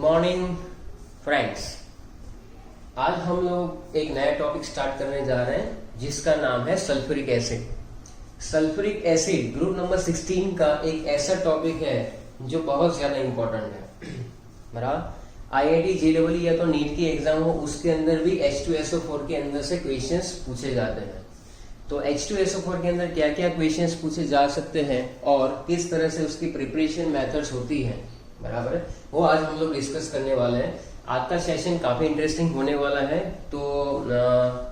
Morning friends. आज हम लोग एक नया टॉपिक स्टार्ट करने जा रहे हैं जिसका नाम है sulphuric acid. Sulphuric acid group number 16 का एक ऐसा टॉपिक है जो बहुत ज्यादा इंपॉर्टेंट है। बराबर IIT JEE या तो नीट की एग्जाम हो उसके अंदर भी H2SO4 के अंदर से क्वेश्चंस पूछे जाते हैं। तो H2SO4 के अंदर क्या क्या क्वेश्चंस पूछे जा सकते हैं और किस तरह से उसकी प्रिपरेशन मेथड्स होती है, बराबर है, वो आज हम लोग डिस्कस करने वाले हैं। आज का सेशन काफी इंटरेस्टिंग होने वाला है, तो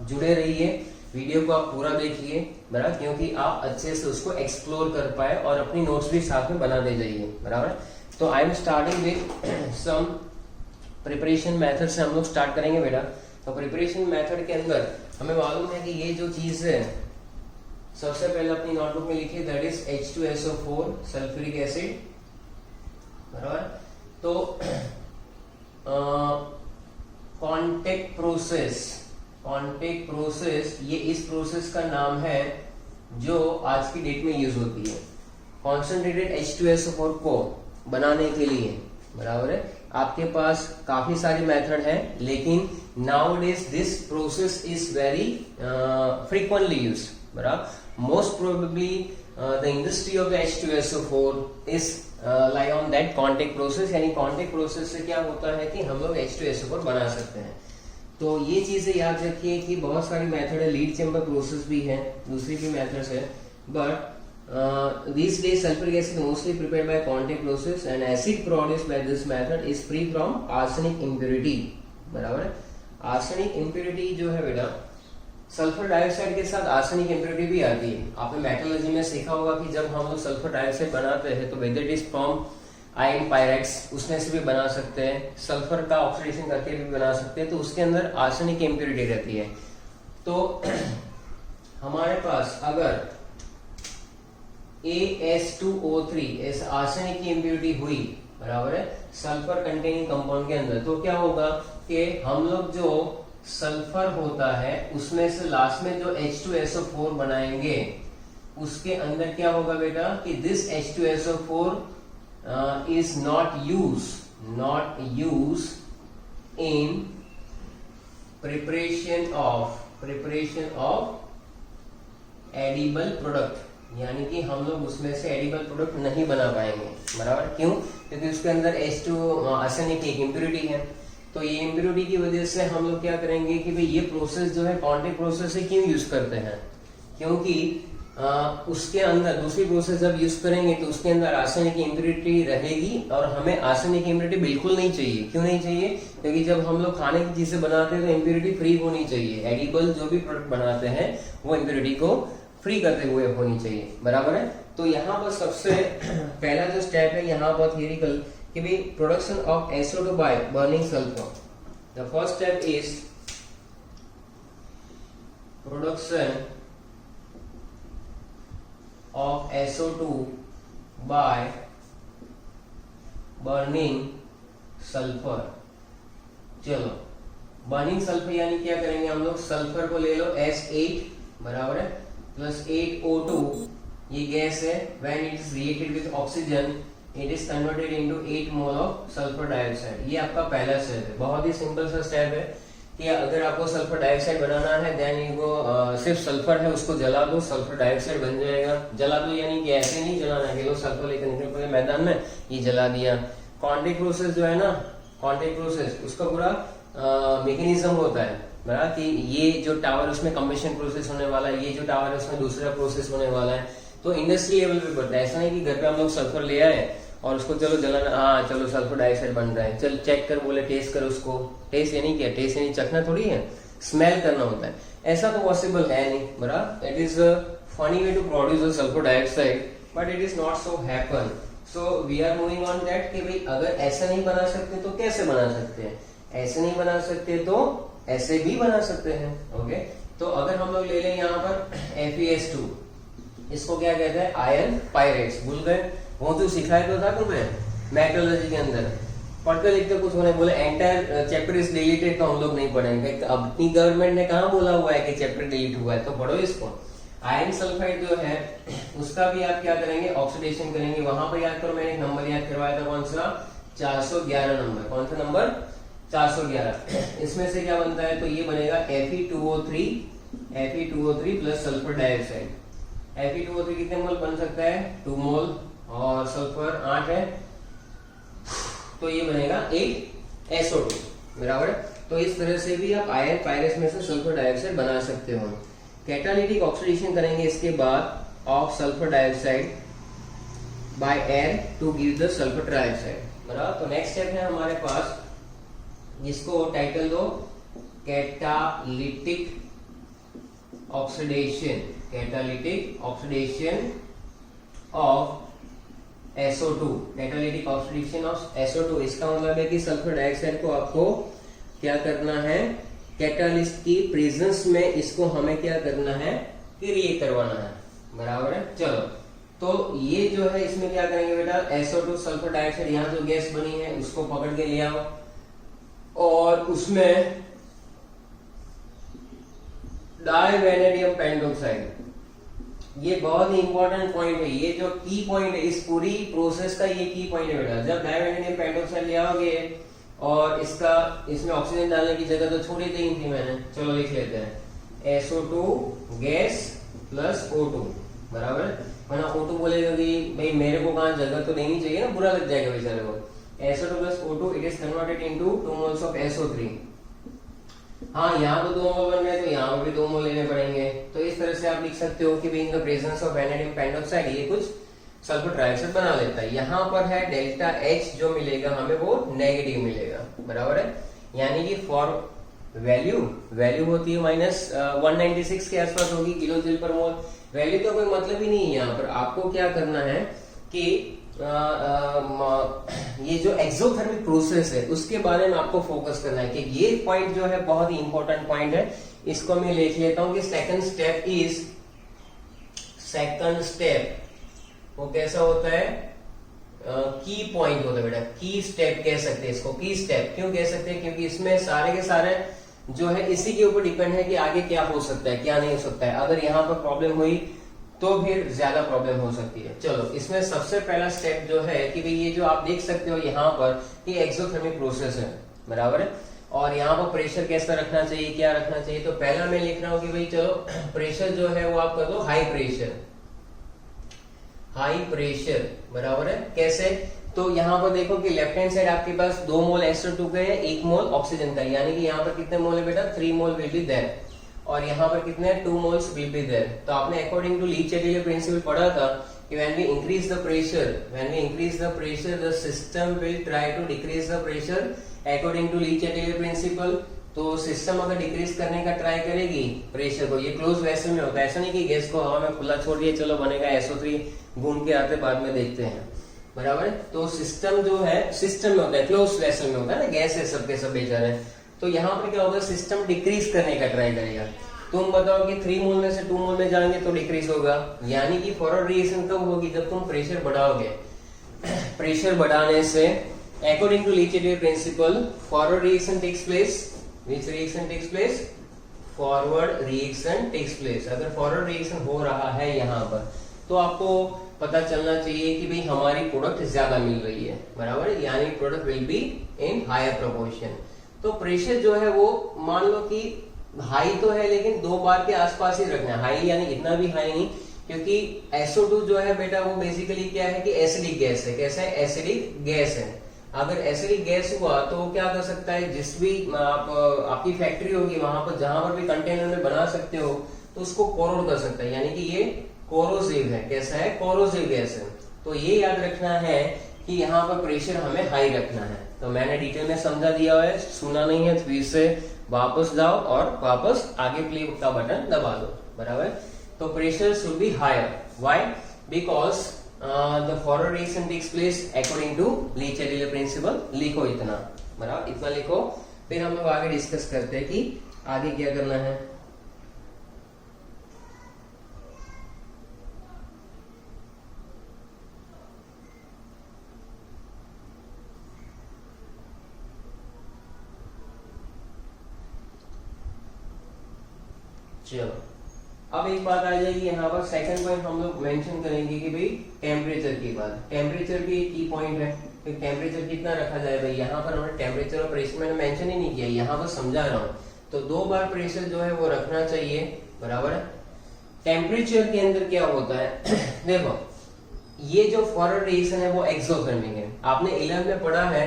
जुड़े रहिए, वीडियो को आप पूरा देखिए, बराबर, क्योंकि आप अच्छे से उसको एक्सप्लोर कर पाए और अपनी नोट्स भी साथ में बनाते जाइए, बराबर। तो I am starting with some preparation method से हम लोग स्टार्ट करेंगे बेटा। तो प्रिपरेशन मेथड के अंदर हमें मालूम है कि ये जो चीज है सबसे पहले अपनी नोटबुक में लिखिए, that is H2SO4 sulphuric acid, बराबर। तो कॉन्टेक्ट प्रोसेस ये इस प्रोसेस का नाम है जो आज की डेट में यूज होती है कॉन्सेंट्रेटेड H2SO4 को बनाने के लिए, बराबर है। आपके पास काफी सारी मेथड है, लेकिन nowadays this process is very frequently used, बराबर। Most probably the industry of H2SO4 is like on that contact process. यानी कॉन्टेक्ट प्रोसेस से क्या होता है कि हम लोग H2SO4 बना सकते हैं। तो ये चीजें याद रखिए कि बहुत सारी मेथड है, लीड चेम्बर प्रोसेस भी है, दूसरी भी मेथड्स है, but these days sulfuric acid mostly prepared by contact process and acid produced by this method is free from arsenic impurity, बराबर है। arsenic impurity जो है बेटा, सल्फर डाइऑक्साइड के साथ आर्सेनिक इम्प्योरिटी भी आती है। आपने मेटलर्जी में सीखा होगा कि जब हम लोग सल्फर डाइऑक्साइड बनाते हैं तो whether it is from iron pirates, उसमें से भी बना सकते हैं, सल्फर का ऑक्सीडेशन करके भी बना सकते हैं, तो उसके अंदर आर्सेनिक इम्प्योरिटी रहती है। तो हमारे पास अगर AS2O3 ऐसा आर्सेनिक की इम्प्योरिटी हुई, बराबर है, सल्फर कंटेनिंग कंपाउंड के अंदर, तो क्या होगा कि हम लोग जो सल्फर होता है उसमें से लास्ट में जो H2SO4 बनाएंगे उसके अंदर क्या होगा बेटा कि this H2SO4 is not used in preparation of edible product, यानी कि हम लोग उसमें से एडिबल प्रोडक्ट नहीं बना पाएंगे, बराबर। क्यों? क्योंकि उसके अंदर H2 आर्सेनिक की एक इम्प्योरिटी है। तो ये इम्प्योरिटी की वजह से हम लोग क्या करेंगे कि भाई ये प्रोसेस जो है कॉन्टेक्ट प्रोसेस है, क्यों यूज करते हैं? क्योंकि उसके अंदर दूसरी प्रोसेस जब यूज करेंगे तो उसके अंदर आर्सेनिक की इम्प्योरिटी रहेगी और हमें आर्सेनिक की इम्प्योरिटी बिल्कुल नहीं चाहिए। क्यों नहीं चाहिए? क्योंकि जब हम लोग खाने की चीजें बनाते हैं तो इम्प्योरिटी फ्री होनी चाहिए। एडिबल जो भी प्रोडक्ट बनाते हैं वो इम्प्योरिटी को फ्री करते हुए होनी चाहिए, बराबर है। तो यहाँ पर सबसे पहला जो स्टेप है यहाँ पर थियरिकल कि भाई production of SO2 by burning sulphur. The first step is production of SO2 by burning sulphur. चलो, बर्निंग सल्फर यानी क्या करेंगे हम लोग, सल्फर को ले लो S8, बराबर है, प्लस 8O2, ये गैस है, when it is reacted with oxygen it is converted into 8 mole of sulphur dioxide. ये आपका पहला स्टेप है, बहुत ही सिंपल सा स्टेप है कि अगर आपको सल्फर डाइऑक्साइड बनाना है देन इनको सिर्फ सल्फर है उसको जला दो, सल्फर डाइऑक्साइड बन जाएगा। जला दो यानी कि ऐसे नहीं जलाना है कि लो सल्फर लेकर निकल पड़े मैदान में, ये जला दिया। कॉन्टेक्ट प्रोसेस जो है ना, कॉन्टेक्ट प्रोसेस उसका पूरा मैकेनिज्म होता है, बराबर, कि ये जो टावर उसमें कम्बशन प्रोसेस होने वाला है, ये जो टावर है उसमें दूसरा प्रोसेस होने वाला है। तो इंडस्ट्री लेवल पे पड़ता है, ऐसा नहीं कि घर पे हम लोग सल्फर ले आए और उसको चलो जलाना, हाँ चलो सल्फर डाइऑक्साइड बन रहा है, चल चेक कर, बोले टेस्ट कर उसको। टेस्ट यानी क्या? टेस्ट यानी चखना थोड़ी है, स्मेल करना होता है। ऐसा तो पॉसिबल है नहीं, बराबर। It is funny way to produce sulphur dioxide but it is not so happen. So we are moving on that कि भाई अगर ऐसा नहीं बना सकते तो कैसे बना सकते हैं, ऐसे नहीं बना सकते तो ऐसे भी बना सकते हैं। ओके, तो अगर हम लोग ले लें यहाँ पर FeS2, इसको क्या कहते हैं, आयरन पायरेट्स। भूल गए? वो तो सिखाया तो था तुम्हें मेटलर्जी के अंदर, पढ़ते लिखते कुछ होने, बोले एंटायर चैप्टर इज डिलीटेड, तो हम लोग नहीं पढ़ेंगे। अपनी गवर्नमेंट ने कहाँ बोला हुआ है कि चैप्टर डिलीट हुआ है, तो पढ़ो इसको। आयरन सल्फाइड जो है उसका भी आप क्या करेंगे, ऑक्सीडेशन करेंगे। वहां पर याद करो, मैंने एक नंबर याद करवाया था, कौन सा, 411 नंबर। कौन सा नंबर? 411। इसमें से क्या बनता है? तो ये बनेगा Fe2O3 plus sulphur dioxide. Fe2O3 कितने मोल बन सकता है? 2 मोल, और सल्फर 8 है, तो ये बनेगा 8SO2 बराबर है। तो इस तरह से भी आप आयन पायरेट्स में से सल्फर डाइऑक्साइड बना सकते हो। कैटालिटिक ऑक्सीडेशन करेंगे इसके बाद of sulphur dioxide by air to give the sulphur trioxide बराबर। तो नेक्स्ट स्टेप है हमारे पास, जिसको टाइटल दो catalytic oxidation. Catalytic oxidation of SO2, catalytic oxidation of SO2। इसका मतलब है कि सल्फर डाइऑक्साइड को आपको क्या करना है? कैटालिस्ट की प्रेजेंस में इसको हमें क्या करना है? कि रिएक्ट करवाना है बराबर है। चलो, तो ये जो है इसमें क्या करेंगे बेटा? SO2 सल्फर डाइऑक्साइड, यहाँ जो गैस बनी है उसको पकड़ के ले आओ, और उसमें डाइवेनेडियम पेंटोक्साइड, ये बहुत ही इंपॉर्टेंट पॉइंट है, ये जो की पॉइंट है इस पूरी प्रोसेस का, ये की पॉइंट है बेटा। जब डाइवेनेडियम पेंटोक्साइड ले आओगे और इसमें ऑक्सीजन डालने की जगह तो छोड़ी दी थी मैंने, चलो लिख लेते हैं SO2 गैस प्लस O2 बराबर है। वरना O2 बोलेगा कि भाई मेरे को कहाँ जगह तो नहीं चाहिए ना, बुरा लग जाएगा बेचारे को। SO2 plus O2 it is converted into 2 moles of SO3। हाँ, यहाँ तो 2 मोल बन रहे हैं तो यहाँ पर भी 2 मोल लेने पड़ेंगे। तो इस तरह से आप लिख सकते हो कि in the presence of vanadium pentoxide ये कुछ सल्फर ट्राइऑक्साइड बना लेता है। यहाँ पर है डेल्टा H जो मिलेगा हमें वो नेगेटिव मिलेगा बराबर है। यानी कि फॉर वैल्यू होती है -196 के आसपास होगी किलो जूल पर मोल। वैल्यू तो कोई मतलब ही नहीं है यहाँ पर। आपको क्या करना है कि ये जो एक्सोथर्मिक प्रोसेस है उसके बारे में आपको फोकस करना है कि ये पॉइंट जो है बहुत ही इंपॉर्टेंट पॉइंट है। इसको मैं लिख लेता हूं कि सेकंड स्टेप वो कैसा होता है? की पॉइंट होता है बेटा, की स्टेप कह सकते हैं इसको। की स्टेप क्यों कह सकते हैं? क्योंकि इसमें सारे के सारे जो है इसी के ऊपर डिपेंड है कि आगे क्या हो सकता है क्या नहीं हो सकता है। अगर यहाँ पर प्रॉब्लम हुई तो फिर ज्यादा प्रॉब्लम हो सकती है। चलो, इसमें सबसे पहला स्टेप जो है कि भाई ये जो आप देख सकते हो यहाँ पर ये एक्सोथर्मिक प्रोसेस है बराबर है। और यहाँ पर प्रेशर कैसा रखना चाहिए, क्या रखना चाहिए? तो पहला मैं लिख रहा हूँ कि भाई चलो प्रेशर जो है वो आप कर दो हाई प्रेशर बराबर है। कैसे? तो यहाँ पर देखो कि लेफ्ट हैंड साइड आपके पास 2 मोल SO2 का है, 1 मोल ऑक्सीजन का, यानी कि यहाँ पर कितने मोल है बेटा? 3 मोल विल बी देयर। और यहाँ पर कितने? 2 मोल्स विल बी देयर। तो आपने अकॉर्डिंग टू लीच-एटिलियर प्रिंसिपल पढ़ा था कि when we increase the pressure the system will try to decrease the pressure according to Le Chatelier principle. तो सिस्टम अगर डिक्रीज करने का ट्राई करेगी प्रेशर को, ये क्लोज वेसल में होता है। ऐसा नहीं कि गैस को हवा में खुला छोड़ दिया चलो बनेगा SO3 घूम के आते बाद में देखते हैं बराबर है। तो सिस्टम जो है सिस्टम में होता है, क्लोज वेसल में होता है ना, गैस है सबके सब बेचारे। तो यहाँ पर क्या होगा? सिस्टम डिक्रीज करने का ट्राई करेगा। तुम बताओ कि 3 मोल में से 2 मोल में जाएंगे तो डिक्रीज होगा, यानी कि फॉरवर्ड रिएक्शन कब होगी? जब तुम प्रेशर बढ़ाओगे। प्रेशर बढ़ाने से according to Le Chatelier principle forward reaction takes place. Which reaction takes place? Forward reaction takes place। अगर फॉरवर्ड रिएक्शन हो रहा है यहाँ पर तो आपको पता चलना चाहिए कि भाई हमारी प्रोडक्ट ज्यादा मिल रही है बराबर, यानी product will be in higher proportion. तो प्रेशर जो है वो मान लो कि हाई तो है लेकिन 2 बार के आसपास ही रखना है। हाई यानी इतना भी हाई नहीं, क्योंकि SO2 जो है बेटा वो बेसिकली क्या है कि एसिडिक गैस है। कैसा है? एसिडिक गैस है। अगर एसिडिक गैस हुआ तो वो क्या कर सकता है? जिस भी आपकी फैक्ट्री होगी वहां पर जहां पर भी कंटेनर में बना सकते हो तो उसको कोरोड कर सकता है, यानी कि ये कोरोसिव है। कैसा है? कोरोसिव गैस है। तो ये याद रखना है कि यहाँ पर प्रेशर हमें हाई रखना है। तो मैंने डिटेल में समझा दिया है, सुना नहीं है फिर से वापस जाओ और वापस आगे प्ले का बटन दबा दो बराबर। तो pressure should be higher. Why? Because the forward reaction takes place according to Le Chatelier principle. लिखो इतना बराबर, इतना लिखो। फिर हम लोग आगे डिस्कस करते हैं कि आगे क्या करना है। चलो अब एक बात आ जाएगी यहाँ पर, सेकंड पॉइंट हम लोग मेंशन करेंगे कि भाई टेम्परेचर की बात, टेम्परेचर भी एक की पॉइंट है। तो टेम्परेचर कितना रखा जाए भाई, यहाँ पर हमने टेम्परेचर और प्रेशर मैंने मेंशन ही नहीं किया, यहाँ पर समझा रहा हूँ। तो 2 बार प्रेशर जो है वो रखना चाहिए, बराबर है। टेम्परेचर के अंदर क्या होता है देखो, ये जो फॉरवर्ड रेडिएशन है वो एक्सोथर्मिक है। आपने 11 में पढ़ा है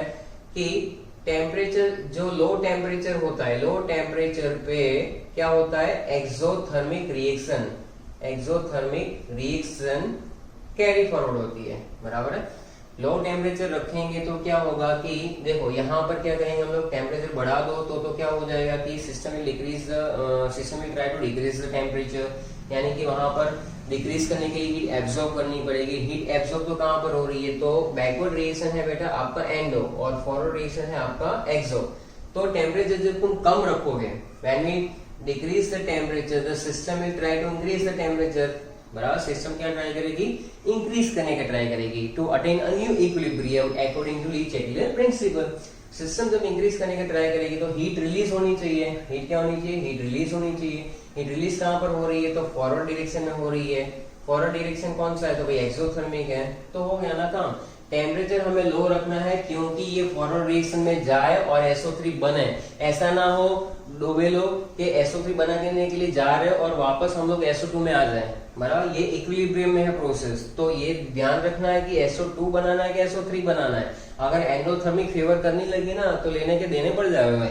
कि टेम्परेचर जो लो टेम्परेचर होता है, लो टेम्परेचर पे क्या होता है, exothermic reaction, exothermic reaction carry forward होती है, बराबर है। लो टेम्परेचर रखेंगे तो क्या होगा कि देखो यहाँ पर क्या करेंगे हम लोग, टेम्परेचर बढ़ा दो तो क्या हो जाएगा कि system will decrease, system will try to decrease the temperature, यानी कि वहां पर डिक्रीज करने के लिए हीट एब्जॉर्ब करनी पड़ेगी। हीट एब्जॉर्ब तो कहां पर हो रही है, तो बैकवर्ड रिएक्शन है बेटा आपका एंडो और फॉरवर्ड रिएक्शन है आपका एक्सो। तो टेम्परेचर जब तुम कम रखोगे, when we decrease the temperature the system will try to increase the temperature, बराबर। सिस्टम क्या ट्राई करेगी, इंक्रीज करने का ट्राई करेगी, to attain a new equilibrium according to Le Chatelier principle. System जब इंक्रीज करने का ट्राई करेगी तो हीट रिलीज होनी चाहिए, हीट क्या होनी चाहिए, हीट रिलीज होनी चाहिए। हीट रिलीज कहां पर हो रही है, तो फॉरवर्ड डायरेक्शन में हो रही है। फॉरवर्ड डायरेक्शन कौन सा है, तो भाई एक्सोथर्मिक है। तो हो गया ना काम। टेम्परेचर हमें लो रखना है क्योंकि ये फॉरवर्ड डायरेक्शन में जाए और SO3 बने। ऐसा ना हो डूबे लोग कि SO3 बना करने के लिए जा रहे और वापस हम लोग SO2 में आ जाए, बराबर। ये इक्विलिब्रियम में है प्रोसेस, तो ये ध्यान रखना है कि SO2 बनाना है कि SO3 बनाना है। अगर एंडोथर्मिक फेवर करने लगे ना तो लेने के देने पड़ जाएगा भाई,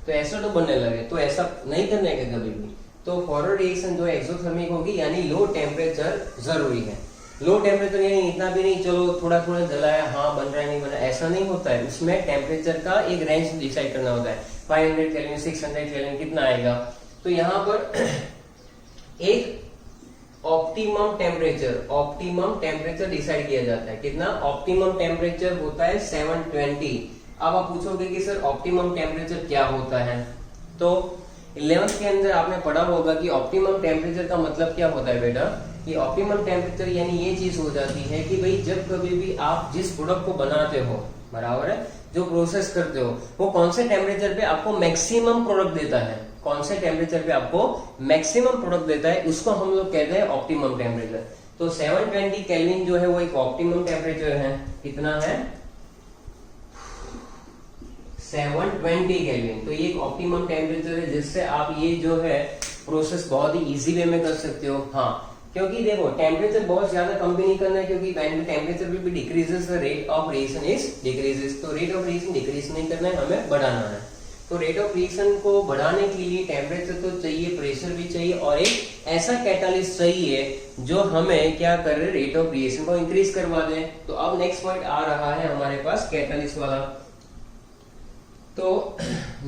तो SO2 बनने लगे, तो ऐसा नहीं करने का कभी भी। तो फॉरवर्ड रिएक्शन जो एक्सोथर्मिक होगी, यानी लो टेम्परेचर जरूरी है। लो टेम्परेचर यानी इतना भी नहीं चलो थोड़ा थोड़ा जलाया, हाँ बन रहा है नहीं बन रहा है, ऐसा नहीं होता है। उसमें टेम्परेचर का एक रेंज डिसाइड करना होता है, 500 केल्विन 600 केल्विन कितना आएगा। तो यहाँ पर एक ऑप्टिमम टेम्परेचर डिसाइड किया जाता है। कितना ऑप्टिमम टेम्परेचर होता है 720। अब आप पूछोगे कि सर ऑप्टिमम टेम्परेचर क्या होता है, तो 11th के अंदर आपने पढ़ा होगा कि ऑप्टिमम टेम्परेचर का मतलब क्या होता है बेटा, कि ऑप्टिमम टेम्परेचर यानी ये चीज हो जाती है कि भाई जब कभी भी आप जिस प्रोडक्ट को बनाते हो, बराबर है, जो प्रोसेस करते हो, वो कौन से टेम्परेचर पे आपको मैक्सिमम प्रोडक्ट देता है, कौन से टेम्परेचर पे आपको मैक्सिमम प्रोडक्ट देता है, उसको हम लोग कहते हैं ऑप्टिमम टेम्परेचर। तो 720 केल्विन जो है वो एक ऑप्टिमम टेम्परेचर है। कितना है, 720 केल्विन। तो ये एक ऑप्टिमम टेम्परेचर है जिससे आप ये जो है प्रोसेस बहुत ही इजी वे में कर सकते हो। हाँ, क्योंकि देखो टेम्परेचर बहुत ज्यादा कम भी नहीं करना है, क्योंकि when temperature will be decreases the rate of reaction is decreases. तो रेट ऑफ रिएक्शन डिक्रीज नहीं करना है, हमें बढ़ाना है। तो रेट ऑफ रिएक्शन को बढ़ाने के लिए टेम्परेचर तो चाहिए, प्रेशर भी चाहिए, और एक ऐसा कैटालिस्ट चाहिए जो हमें क्या करे, रेट ऑफ रिएक्शन को इंक्रीज करवा दे। तो अब नेक्स्ट पॉइंट आ रहा है हमारे पास कैटालिस्ट वाला। तो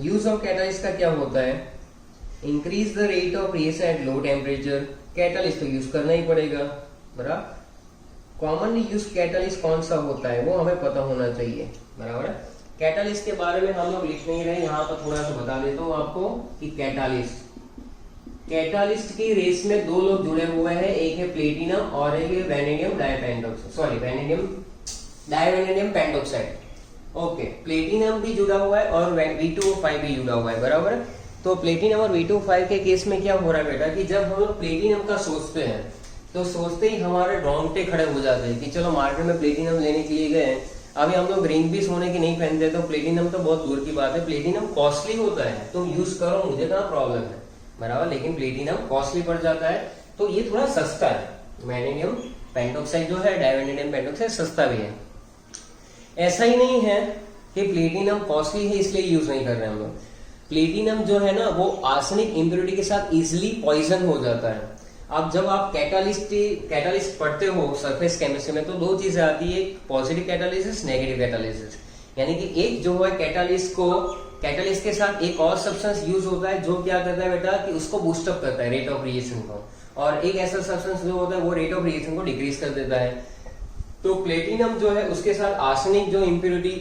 यूज ऑफ कैटालिस्ट का क्या होता है, increase the rate of reaction at low temperature. Catalyst तो यूज करना ही पड़ेगा, बराबर। कॉमनली यूज कैटालिस्ट कौन सा होता है वो हमें पता होना चाहिए, बराबर है। कैटालिस्ट के बारे में हम लोग लिख नहीं रहे, यहाँ पर थोड़ा सा बता देता हूँ आपको कि कैटालिस्ट की रेस में 2 लोग जुड़े हुए हैं, एक है प्लेटिनम और एक है वैनेडियम डाइवैनेडियम पेंटोक्साइड। ओके, प्लेटिनम भी जुड़ा हुआ है और V2O5 भी जुड़ा हुआ है, बराबर है। तो प्लेटिनम और V2O5 के केस में क्या हो रहा है बेटा, कि जब हम लोग प्लेटिनम का सोचते हैं तो सोचते ही हमारे रोंगटे खड़े हो जाते हैं कि चलो मार्केट में प्लेटिनम लेने के लिए गए। अभी हम लोग रिंग भी सोने की नहीं पहनते, तो प्लेटिनम तो बहुत दूर की बात है। प्लेटिनम कॉस्टली होता है, तुम यूज करो, मुझे कहाँ प्रॉब्लम है, बराबर, लेकिन प्लेटिनम कॉस्टली पड़ जाता है, तो ये थोड़ा सस्ता है। वैनेडियम पेंटोक्साइड जो है, डाइवैनेडियम पेंटोक्साइड सस्ता भी है। ऐसा ही नहीं है कि प्लेटिनम कॉस्टली है इसलिए यूज नहीं कर रहे हम लोग। प्लेटिनम जो है ना वो आर्सेनिक इम्प्योरिटी के साथ इजिली पॉइजन हो जाता है। अब जब आप कैटालिस्ट पढ़ते हो सरफेस केमिस्ट्री में, तो 2 चीजें आती है, पॉजिटिव कैटालिसिस, नेगेटिव कैटालिसिस। यानी कि एक जो है कैटालिस्ट के साथ एक और सब्सटेंस यूज होता है जो क्या करता है बेटा, कि उसको बूस्टअप करता है रेट ऑफ रिएक्शन को, और एक ऐसा सब्सटेंस जो होता है वो रेट ऑफ रिएक्शन को डिक्रीज कर देता है। तो प्लेटिनम जो है उसके साथ आर्सेनिक जो इम्प्योरिटी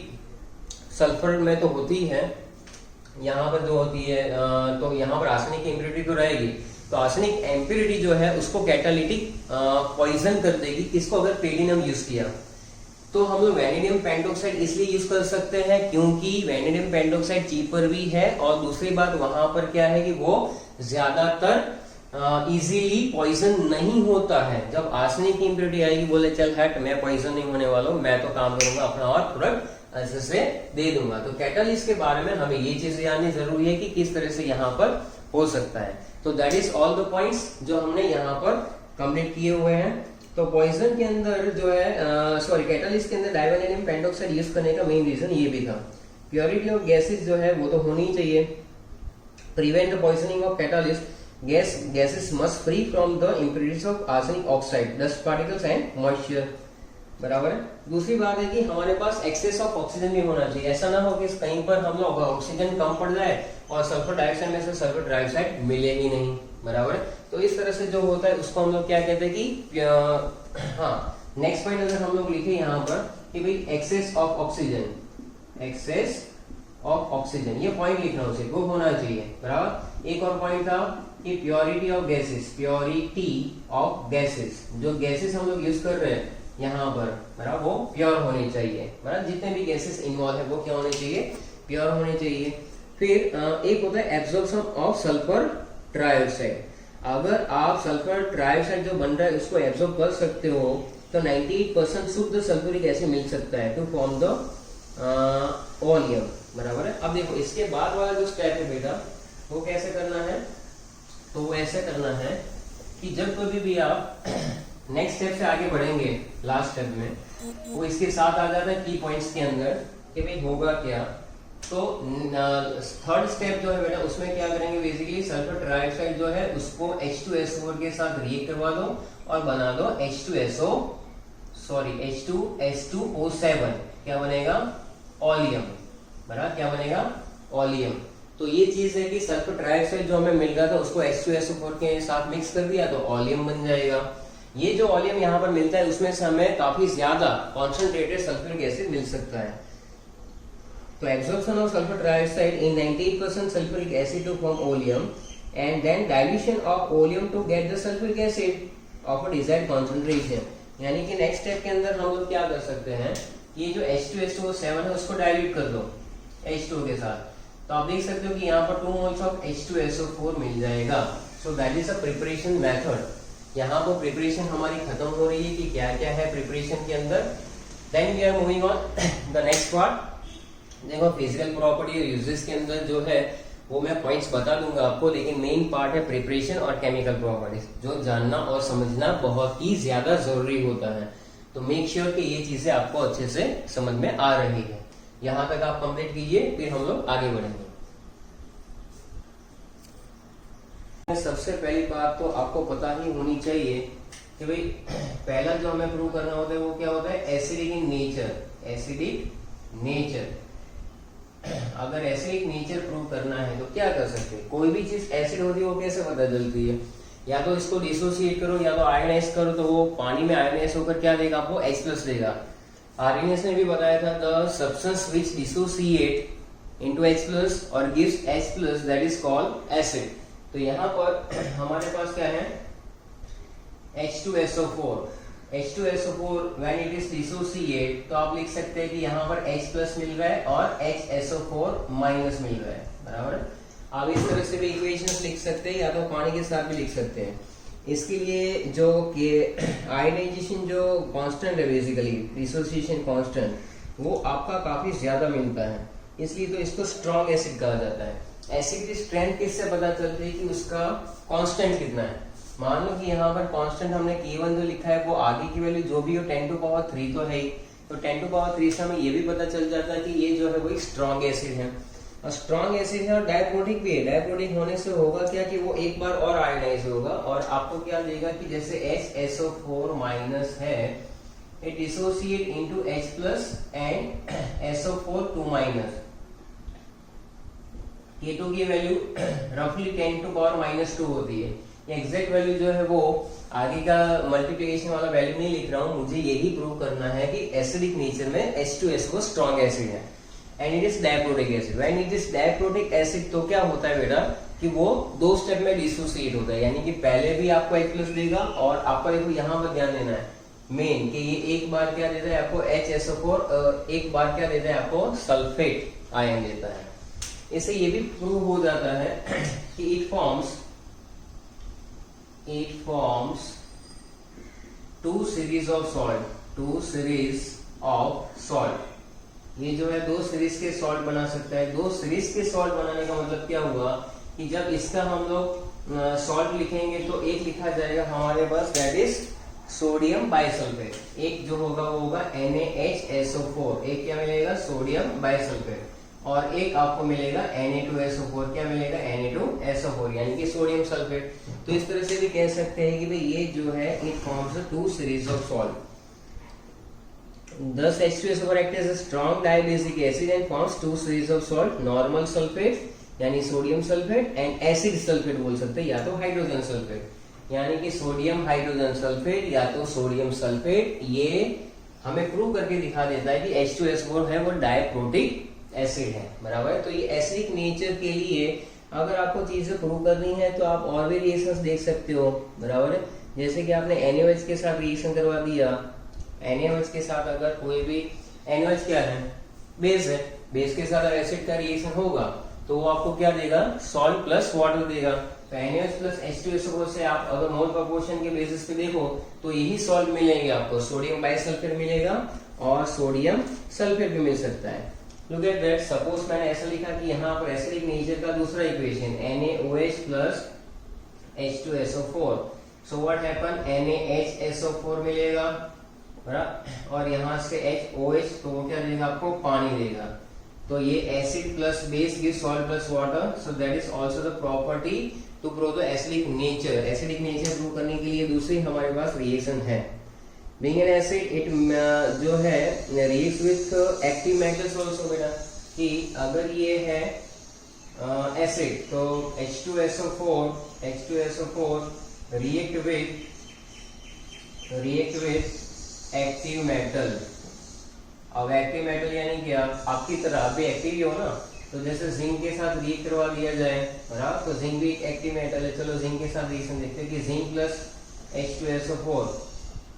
सल्फर में तो होती है, यहाँ पर जो होती है, तो यहाँ पर आर्सेनिक इम्प्योरिटी तो रहेगी। तो आर्सेनिक इम्प्योरिटी जो है उसको कैटालिटिक पॉइजन कर देगी, किसको, अगर प्लेटिनम यूज किया। तो हम लोग वैनेडियम पेंटोक्साइड इसलिए यूज कर सकते हैं क्योंकि वैनेडियम पेंटोक्साइड चीपर भी है, और दूसरी बात वहां पर क्या है कि वो ज्यादातर इजीली पॉइजन नहीं होता है। जब आर्सेनिक की इम्प्योरिटी आएगी, बोले चल हट मैं पॉइजन नहीं होने वाला हूं, मैं तो काम करूंगा अपना और प्रोडक्ट अच्छे से दे दूंगा। तो कैटालिस्ट के बारे में हमें ये चीज जाननी जरूरी है कि किस तरह से यहाँ पर हो सकता है। तो that is all the points जो हमने यहाँ पर कंप्लीट किए हुए हैं। तो पॉइजन के अंदर जो है सॉरी कैटालिस्ट के अंदर डाइवेनेडियम पेंटॉक्साइड यूज करने का मेन रीजन ये भी था, प्योरिटी ऑफ गैसेस जो है वो तो होनी ही चाहिए। Prevent the poisoning of catalyst, gases must free from the impurities of arsenic oxide, dust particles and moisture। बराबर है। दूसरी बात है कि हमारे पास एक्सेस ऑफ ऑक्सीजन भी होना चाहिए। ऐसा ना हो कि कहीं पर हम लोग ऑक्सीजन कम पड़ जाए और सल्फर डाइऑक्साइड में से सल्फर डाइऑक्साइड मिले ही नहीं। बराबर है। तो इस तरह से जो होता है उसको हम लोग क्या कहते हैं कि हाँ, नेक्स्ट पॉइंट अगर हम लोग लिखे यहाँ पर कि भाई excess of oxygen, excess of oxygen, ये पॉइंट लिखना उसे वो होना चाहिए। बराबर। एक और पॉइंट था कि purity of gases, purity of gases, जो गैसेस हम लोग यूज कर रहे हैं यहाँ पर, बराबर, वो प्योर होनी चाहिए। बराबर, जितने भी गैसेस इन्वॉल्व है वो क्या होने चाहिए, प्योर होने चाहिए। फिर एक होता है एब्जॉर्प्शन ऑफ सल्फर ट्राइऑक्साइड। अगर आप सल्फर ट्राइऑक्साइड जो बन रहा है उसको एब्जॉर्ब कर सकते हो तो 98% शुद्ध सल्फ्यूरिक एसिड मिल सकता है टू फॉर्म द ओलियम। बराबर है। अब देखो इसके बाद वाला जो स्टेप है बेटा वो कैसे करना है, तो वो ऐसे करना है कि जब कभी भी आप नेक्स्ट स्टेप से आगे बढ़ेंगे लास्ट स्टेप में, वो इसके साथ आ जाता है की पॉइंट्स के अंदर कि भाई होगा क्या। तो थर्ड स्टेप जो है बेटा उसमें क्या करेंगे, बेसिकली सल्फर ट्राइऑक्साइड जो है उसको H2SO4 के साथ रिएक्ट करवा दो और बना दो H2SO7। क्या बनेगा, ओलियम। बराबर, क्या बनेगा, ओलियम। तो ये चीज है कि सल्फर ट्राइऑक्साइड जो हमें मिल रहा था उसको H2SO4 के साथ मिक्स कर दिया तो ओलियम बन जाएगा। ये जो ओलियम यहाँ पर मिलता है उसमें से हमें काफी ज्यादा कॉन्सेंट्रेटेड सल्फ्यूरिक एसिड मिल सकता है। तो absorption of sulphur trioxide in 98% sulphuric acid to form oleum and then dilution of oleum to get the sulphuric acid of a desired concentration. यानी कि नेक्स्ट स्टेप के अंदर हम लोग क्या कर सकते हैं, ये जो H2SO7 है उसको डाइल्यूट कर दो H2 के साथ। तो आप देख सकते हो कि यहाँ पर 2 मोल्स ऑफ H2SO4 मिल जाएगा। सो that is a preparation method. यहाँ पर प्रिपरेशन हमारी खत्म हो रही है कि क्या क्या है प्रिपरेशन के अंदर। Then we are moving on the next part. देखो फिजिकल प्रॉपर्टी और यूजेस के अंदर जो है वो मैं पॉइंट्स बता दूंगा आपको, लेकिन मेन पार्ट है प्रिपरेशन और केमिकल प्रॉपर्टीज, जो जानना और समझना बहुत ही ज्यादा जरूरी होता है। तो मेक श्योर कि ये चीजें आपको अच्छे से समझ में आ रही है। यहां तक आप कंप्लीट कीजिए, फिर हम लोग आगे बढ़ेंगे। सबसे पहली बात तो आपको पता ही होनी चाहिए कि भाई पहला जो हमें प्रूव करना होता है वो क्या होता है, acidic in nature. Acidic nature, अगर एसिडिक नेचर प्रूव करना है तो क्या कर सकते हैं, कोई भी चीज एसिड होती है वो कैसे पता चलती है, या तो इसको डिसोसिएट करो या तो आयनाइज करो, तो वो पानी में आयनाइज होकर क्या देगा आपको, H+ देगा। आर्यनियस ने भी बताया था the substance which dissociate into H+ और gives H+ that is called acid. तो यहाँ पर हमारे पास क्या है, H2SO4। H2SO4 when it is dissociate तो आप लिख सकते हैं कि यहाँ पर H+ मिल रहा है और HSO4- मिल रहा है। बराबर, आप इस तरह से भी इक्वेशंस लिख सकते हैं या तो पानी के साथ भी लिख सकते हैं। इसके लिए जो कि आयनाइजेशन जो कांस्टेंट है, बेसिकली डिसोसिएशन कांस्टेंट, वो आपका काफी ज्यादा मिलता है, इसलिए तो इसको स्ट्रॉन्ग एसिड कहा जाता है। एसिड की स्ट्रेंथ किससे पता चलती है कि उसका कांस्टेंट कितना है। मान लो कि यहाँ पर कांस्टेंट हमने K1 जो लिखा है वो आगे की वैल्यू जो भी हो 10⁻³ तो है ही, तो 10⁻³ से हमें ये भी पता चल जाता है कि ये जो है वो स्ट्रॉन्ग एसिड है। और स्ट्रॉन्ग एसिड है और डायप्रोटिक भी है। डायप्रोटिक होने से होगा क्या कि वो एक बार और आयोनाइज होगा और आपको क्या देगा कि जैसे HSO4- है, it dissociate into H+ and SO4 2-। K2 की वैल्यू रफली 10⁻² होती है। एग्जैक्ट वैल्यू जो है वो आगे का मल्टीप्लिकेशन वाला वैल्यू नहीं लिख रहा हूं, मुझे यही प्रूव करना है कि एसिडिक नेचर में H2SO स्ट्रॉन्ग एसिड है and it is डायप्रोटिक acid. When it is डायप्रोटिक acid तो क्या होता है बेटा कि वो 2 स्टेप में डिसोसिएट होता है, यानी कि पहले भी आपको H+ देगा और आपको देखो यहाँ पर ध्यान देना है मेन कि ये एक बार क्या देता है आपको HSO4, एक बार क्या देता है आपको सल्फेट आयन देता है। इससे ये भी प्रूव हो जाता है कि it forms it forms two series of salt. ये जो है दो सीरीज के सॉल्ट बना सकता है। दो सीरीज के सॉल्ट बनाने का मतलब क्या हुआ कि जब इसका हम लोग सॉल्ट लिखेंगे तो एक लिखा जाएगा हमारे पास, दैट इज सोडियम बाइसल्फेट। एक जो होगा वो होगा NaHSO4, एक क्या मिलेगा, सोडियम बाइसल्फेट, और एक आपको मिलेगा Na2SO4, क्या मिलेगा, Na2SO4 यानी कि सोडियम सल्फेट। तो इस तरह से भी कह सकते हैं कि भाई ये जो है it forms two series of salt. Thus H2SO4 acts as a strong diabasic acid and forms two series of salt, normal sulfate यानी sodium sulphate and acid sulphate बोल सकते हैं, या तो हाइड्रोजन सल्फेट यानी कि सोडियम हाइड्रोजन सल्फेट या तो सोडियम सल्फेट। ये हमें प्रूव करके दिखा देता है कि H2SO4 है वो डायप्रोटिक एसिड है, बराबर। तो ये एसिडिक नेचर के लिए अगर आपको चीजें प्रूव करनी है तो आप और भी रिएक्शंस देख सकते हो, बराबर है। जैसे कि आपने NaOH के साथ रिएक्शन करवा दिया, NaOH के साथ अगर कोई भी, NaOH क्या है, बेस है, बेस के साथ एसिड का रिएक्शन होगा तो वो आपको क्या देगा, सॉल्ट प्लस वाटर देगा। तो NaOH प्लस H2SO4 से आप अगर मोल प्रोपोर्शन के बेसिस पे देखो तो यही सॉल्ट मिलेंगे आपको, सोडियम बाइसल्फेट मिलेगा और सोडियम सल्फेट भी मिल सकता है। लुक एट दैट, सपोज मैंने ऐसा लिखा कि यहाँ पर एसिडिक नेचर का दूसरा equation NaOH plus H2SO4, so what happen, NaHSO4 मिलेगा, और यहाँ से HOH, तो वो क्या देगा आपको, पानी देगा। तो ये acid plus base give salt plus water, so that is also the property to prove the acidic nature. Acidic nature prove करने के लिए दूसरी हमारे पास रिएक्शन है। बीइंग एन एसिड इट जो है reacts with active metals also, बेटा कि अगर ये है एसिड तो H2SO4 react with active metal. अब एक्टिव मेटल यानी क्या, आपकी तरह आप भी एक्टिव ही हो ना, तो जैसे जिंक के साथ रिएक्ट करवा दिया जाए, बराबर, तो जिंक भी एक एक्टिव मेटल है। चलो जिंक के साथ रिएक्शन देखते हैं कि जिंक प्लस H2SO4,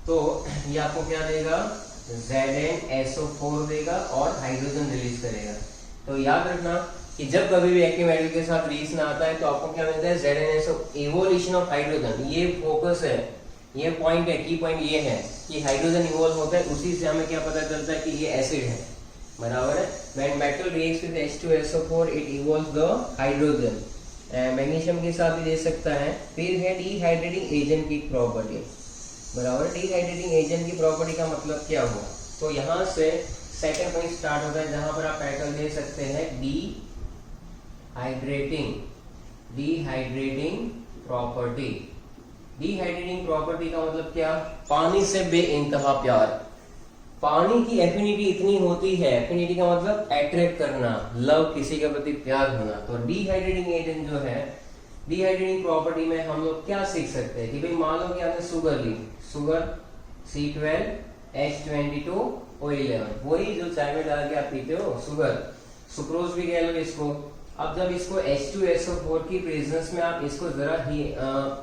तो ये आपको क्या देगा, ZnSO4 देगा और हाइड्रोजन रिलीज करेगा। तो याद रखना कि जब कभी भी एक्टिव मेटल के साथ रिएक्शन आता है तो आपको क्या मिलता है, ZnSO, इवोल्यूशन ऑफ हाइड्रोजन। ये फोकस है, ये पॉइंट है, की पॉइंट ये है कि हाइड्रोजन इवॉल्व होता है, उसी से हमें क्या पता चलता है कि ये एसिड है, बराबर है। When metal reacts with H2SO4 it evolves the hydrogen. Magnesium के साथ भी दे सकता है। फिर है डिहाइड्रेटिंग एजेंट की प्रॉपर्टी, बराबर। डिहाइड्रेटिंग एजेंट की प्रॉपर्टी का मतलब क्या हुआ, तो यहाँ से सेकंड पॉइंट स्टार्ट होता है जहां पर आप टाइटल दे सकते हैं डिहाइड्रेटिंग प्रॉपर्टी। डिहाइड्रेटिंग प्रॉपर्टी का मतलब क्या, पानी से बेइंतहा प्यार। पानी की एफिनिटी इतनी होती है, एफिनिटी का मतलब अट्रैक्ट करना, लव, किसी के प्रति प्यार होना। तो डिहाइड्रेटिंग एजेंट जो है, डिहाइड्रेटिंग प्रॉपर्टी में हम लोग क्या सीख सकते हैं कि भाई मान लो कि आपने शुगर ली, शुगर C12H22O11, वही जो चाय में डाल के आप पीते हो, शुगर, सुक्रोज भी कह लो इसको। अब जब इसको H2SO4 की प्रेजेंस में आप इसको जरा ही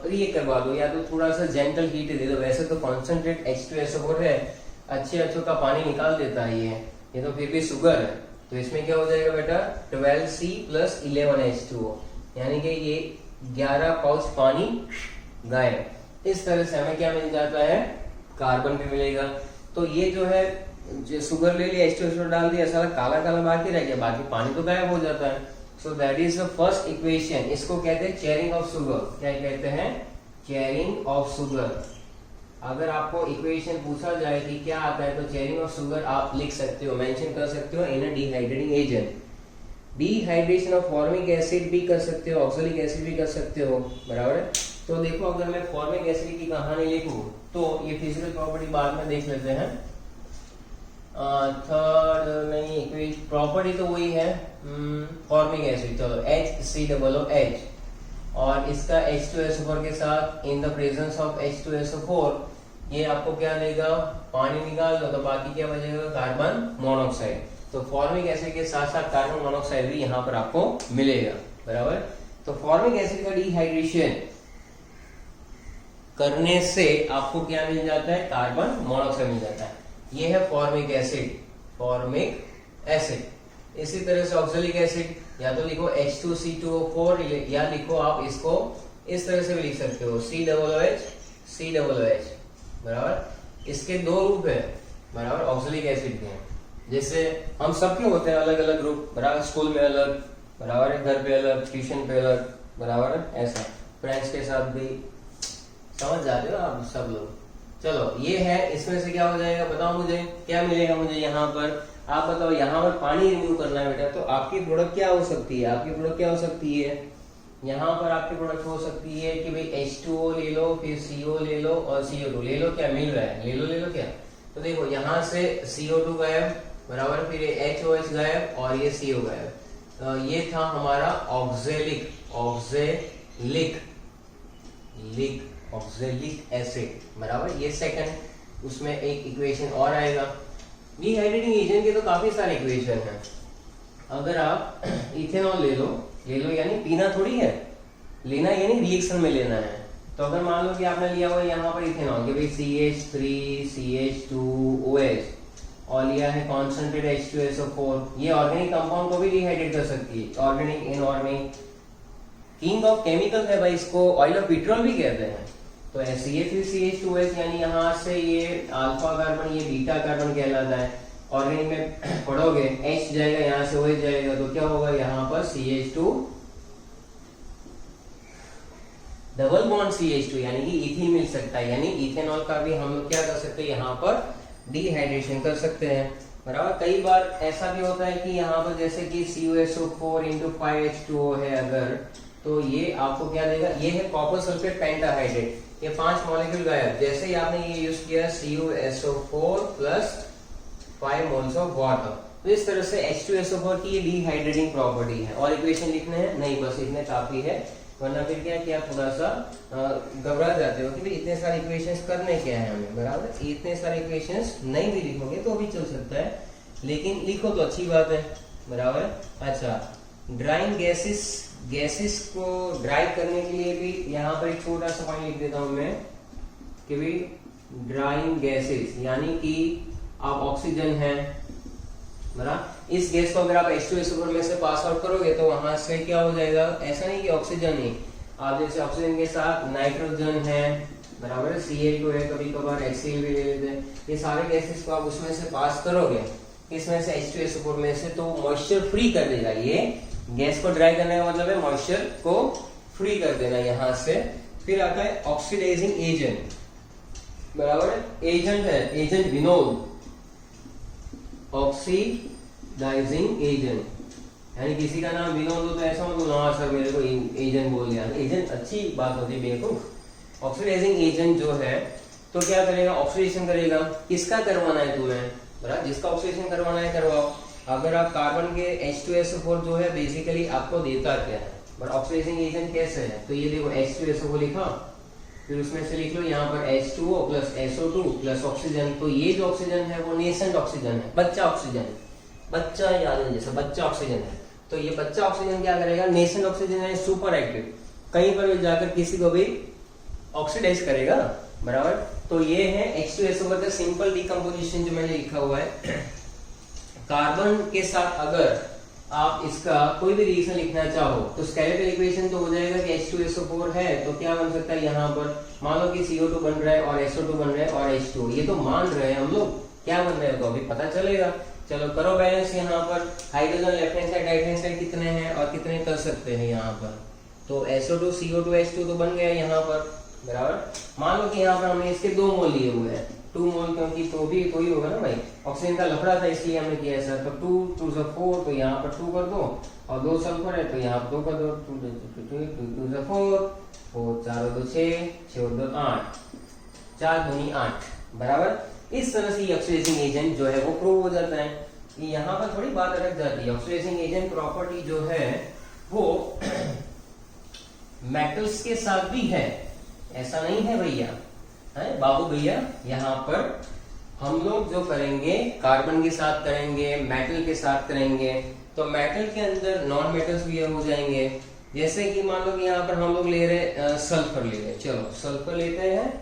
रिएक्ट करवा दो, या तो थोड़ा सा जेंटल हीट दे दो, वैसे तो कॉन्सेंट्रेट H2SO4 है, अच्छे का पानी निकाल देता है ये तो फिर भी शुगर है। तो इसमें क्या हो जाएगा बेटा, 12C प्लस 11H2O, यानी कि ये 11 पाउच पानी गायब। इस तरह से हमें क्या मिल जाता है, कार्बन भी मिलेगा। तो ये जो है, जो शुगर ले लिया, H2SO4 डाल दिया, सारा काला काला बाकी रह गया, बाकी पानी तो गायब हो जाता है। सो that is the first equation. इसको कहते हैं चेयरिंग ऑफ शुगर। क्या कहते हैं, चेयरिंग ऑफ शुगर। अगर आपको इक्वेशन पूछा जाए कि क्या आता है तो चेयरिंग ऑफ शुगर आप लिख सकते हो, मेंशन कर सकते हो in a dehydrating agent. Dehydration of formic acid भी कर सकते हो, ऑक्सैलिक एसिड भी कर सकते हो, बराबर है। तो देखो अगर मैं फॉर्मिक एसिड की कहानी लिखूं तो ये फिजिकल प्रॉपर्टी बाद में देख लेते हैं। थर्ड नहीं, प्रॉपर्टी तो वही है फॉर्मिक एसिड, चलो HCOOH, और इसका H2SO4 के साथ in the presence of H2SO4 ये आपको क्या देगा, पानी निकाल दो तो बाकी क्या बचेगा, कार्बन मोनोऑक्साइड। तो फॉर्मिक एसिड के साथ साथ कार्बन मोनोऑक्साइड भी यहाँ पर आपको मिलेगा, बराबर। तो फॉर्मिक एसिड का डिहाइड्रेशन करने से आपको क्या मिल जाता है, कार्बन मोनोऑक्साइड मिल जाता है। ये है फॉर्मिक एसिड, फॉर्मिक एसिड। इसी तरह से ऑक्सैलिक एसिड, या तो लिखो H2C2O4 या लिखो आप इसको इस तरह से भी लिख सकते हो COOH COOH बराबर। इसके दो रूप है बराबर, ऑक्सैलिक एसिड के। जैसे हम सबके होते हैं अलग अलग ग्रुप बराबर, स्कूल में अलग बराबर है, घर पे अलग, ट्यूशन पे अलग बराबर है, ऐसा फ्रेंड्स के साथ भी। समझ जाते हो आप सब लोग। चलो ये है, इसमें से क्या हो जाएगा बताओ मुझे, क्या मिलेगा मुझे यहाँ पर, आप बताओ। यहाँ पर पानी रिमूव करना है बेटा, तो आपकी प्रोडक्ट क्या हो सकती है, आपकी प्रोडक्ट क्या हो सकती है, यहाँ पर आपकी प्रोडक्ट हो सकती है कि भाई H2O ले लो, फिर CO ले लो और CO2 ले लो। क्या मिल रहा है, ले लो क्या। तो देखो यहाँ से CO2 गायब बराबर, फिर HOH गायब और ये CO गायब। तो ये था हमारा ऑक्सैलिक एसिड बराबर। ये सेकंड, उसमें एक इक्वेशन और आएगा। डिहाइड्रेटिंग एजेंट के तो काफी सारे इक्वेशन हैं। अगर आप इथेनॉल ले लो यानी पीना थोड़ी है, लेना यानी रिएक्शन में लेना है। तो अगर मान लो कि आपने लिया हुआ यहाँ पर इथेनॉल के भाई CH3 CH2OH और लिया है कॉन्सेंट्रेट H2SO4, ये ऑर्गेनिक कंपाउंड को भी डिहाइड्रेट कर सकती है, organic inorganic. King of chemical है भाई, इसको ऑयल ऑफ पेट्रोल भी कहते हैं। तो CH3CH2OH यानी यहाँ से ये अल्फा कार्बन, ये बीटा कार्बन कहलाता है। ऑर्गेनिक में पढ़ोगे H जाएगा, यहाँ से OH जाएगा, तो क्या होगा यहाँ पर CH2 डबल बॉन्ड CH2 यानी कि इथीन मिल सकता है। यानी इथेनॉल का भी हम लोग क्या कर सकते हैं, यहाँ पर डिहाइड्रेशन कर सकते हैं बराबर। कई बार ऐसा भी होता है कि यहाँ पर जैसे कि CuSO4 × 5H2O है अगर, तो ये आपको क्या देगा, ये है कॉपर सल्फेट पेंटाहाइड्रेट, ये 5 मॉलिक्यूल गायब। जैसे ही आपने ये यूज किया CuSO4 + 5 मोल्स ऑफ वाटर, तो इस तरह से H2SO4 की ये डिहाइड्रेटिंग प्रॉपर्टी है। और इक्वेशन लिखने हैं नहीं, बस इतने काफी है, वरना फिर क्या थोड़ा सा घबरा जाते हो कि भाई इतने सारे इक्वेशंस करने क्या है हमें बराबर। इतने सारे इक्वेशंस नहीं भी लिखोगे तो भी चल सकता है, लेकिन लिखो तो अच्छी बात है बराबर। अच्छा, ड्राइंग गैसेस को ड्राई करने के लिए भी यहाँ पर एक छोटा सा पॉइंट लिख देता हूं मैं कि भाई ड्राइंग गैसेस यानी कि आप ऑक्सीजन है बराबर, इस गैस को अगर आप H2SO4 में से पास आउट करोगे तो वहां से क्या हो जाएगा, ऐसा नहीं कि ऑक्सीजन ही, आप जैसे ऑक्सीजन के साथ नाइट्रोजन है बराबर, Cl2 है, कभी कभार HCl भी ले लेते हैं। ये सारे गैसेस को आप उसमें से पास करोगे, इसमें से H2SO4 में से, तो मॉइस्चर फ्री कर देगा। ये गैस को ड्राई करने का मतलब है मॉइस्चर को फ्री कर देना यहाँ से। फिर आता है ऑक्सीडाइजिंग एजेंट बराबर, एजेंट है, एजेंट विनोद, ऑक्सीडाइजिंग एजेंट यानी किसी का नाम विनोद हो तो ऐसा मत बोलो हाँ सर मेरे को एजेंट बोल दिया। एजेंट अच्छी बात होती है बेवकूफ। ऑक्सीडाइजिंग एजेंट जो है तो क्या करेगा, ऑक्सीडेशन करेगा। किसका करवाना है तुम्हें बराबर, जिसका ऑक्सीडेशन करवाना है करवाओ। अगर आप कार्बन के H2SO4 जो है बेसिकली आपको देता क्या है, बट ऑक्सीडाइजिंग एजेंट कैसे है, तो ये देखो H2SO4 लिखा, फिर उसमें से लिख लो यहाँ पर H2O + SO2 + ऑक्सीजन। तो ये जो ऑक्सीजन है वो नेसेंट ऑक्सीजन है, बच्चा ऑक्सीजन, बच्चा याद जैसे बच्चा ऑक्सीजन है। तो ये बच्चा ऑक्सीजन क्या करेगा, नेसेंट ऑक्सीजन है, सुपर एक्टिव, कहीं पर भी जाकर किसी को भी ऑक्सीडाइज करेगा बराबर। तो ये है H2SO4 का सिंपल डिकम्पोजिशन जो मैंने लिखा हुआ है। कार्बन के साथ अगर आप इसका कोई भी रिएक्शन लिखना चाहो तो स्केलेटल इक्वेशन तो हो जाएगा कि H2SO4 है तो क्या बन सकता है, यहाँ पर मान लो कि CO2 बन रहा है और SO2 बन रहा है और H2O, ये तो मान रहे हैं हम लोग, क्या बन रहा है तो अभी पता चलेगा। चलो करो बैलेंस। यहाँ पर hydrogen left hand side right hand side कितने हैं और कितने कर सकते हैं यहाँ पर, तो SO2 CO2 H2 तो बन गया यहाँ पर बराबर। मान लो कि यहाँ पर हमने इसके 2 मोल लिए हुए हैं, 2 मोल, क्योंकि तो भी तो ही होगा ना भाई, ऑक्सीजन का लफड़ा था इसलिए हमने किया है सर। तो 2 2 से 4 तो यहाँ पर 2 कर दो और 2 सल्फर है तो यहाँ पर 2 कर दो, 2 2 से 4 4 2 6 6 2 8 4 दूनी 8 बराबर। इस तरह से ऑक्सीडाइजिंग एजेंट जो है वो प्रूव हो जाता है। यहाँ पर थोड़ी बात अटक जाती है। ऑक्सीडाइजिंग एजेंट प्रॉपर्टी जो है वो मेटल्स के साथ भी है, ऐसा नहीं है भैया, है बाबू भैया। यहाँ पर हम लोग जो करेंगे कार्बन के साथ करेंगे, मेटल के साथ करेंगे, तो मेटल के अंदर नॉन मेटल्स भी हो जाएंगे। जैसे कि मान लो कि यहाँ पर हम लोग ले रहे सल्फर ले रहे, चलो सल्फर लेते हैं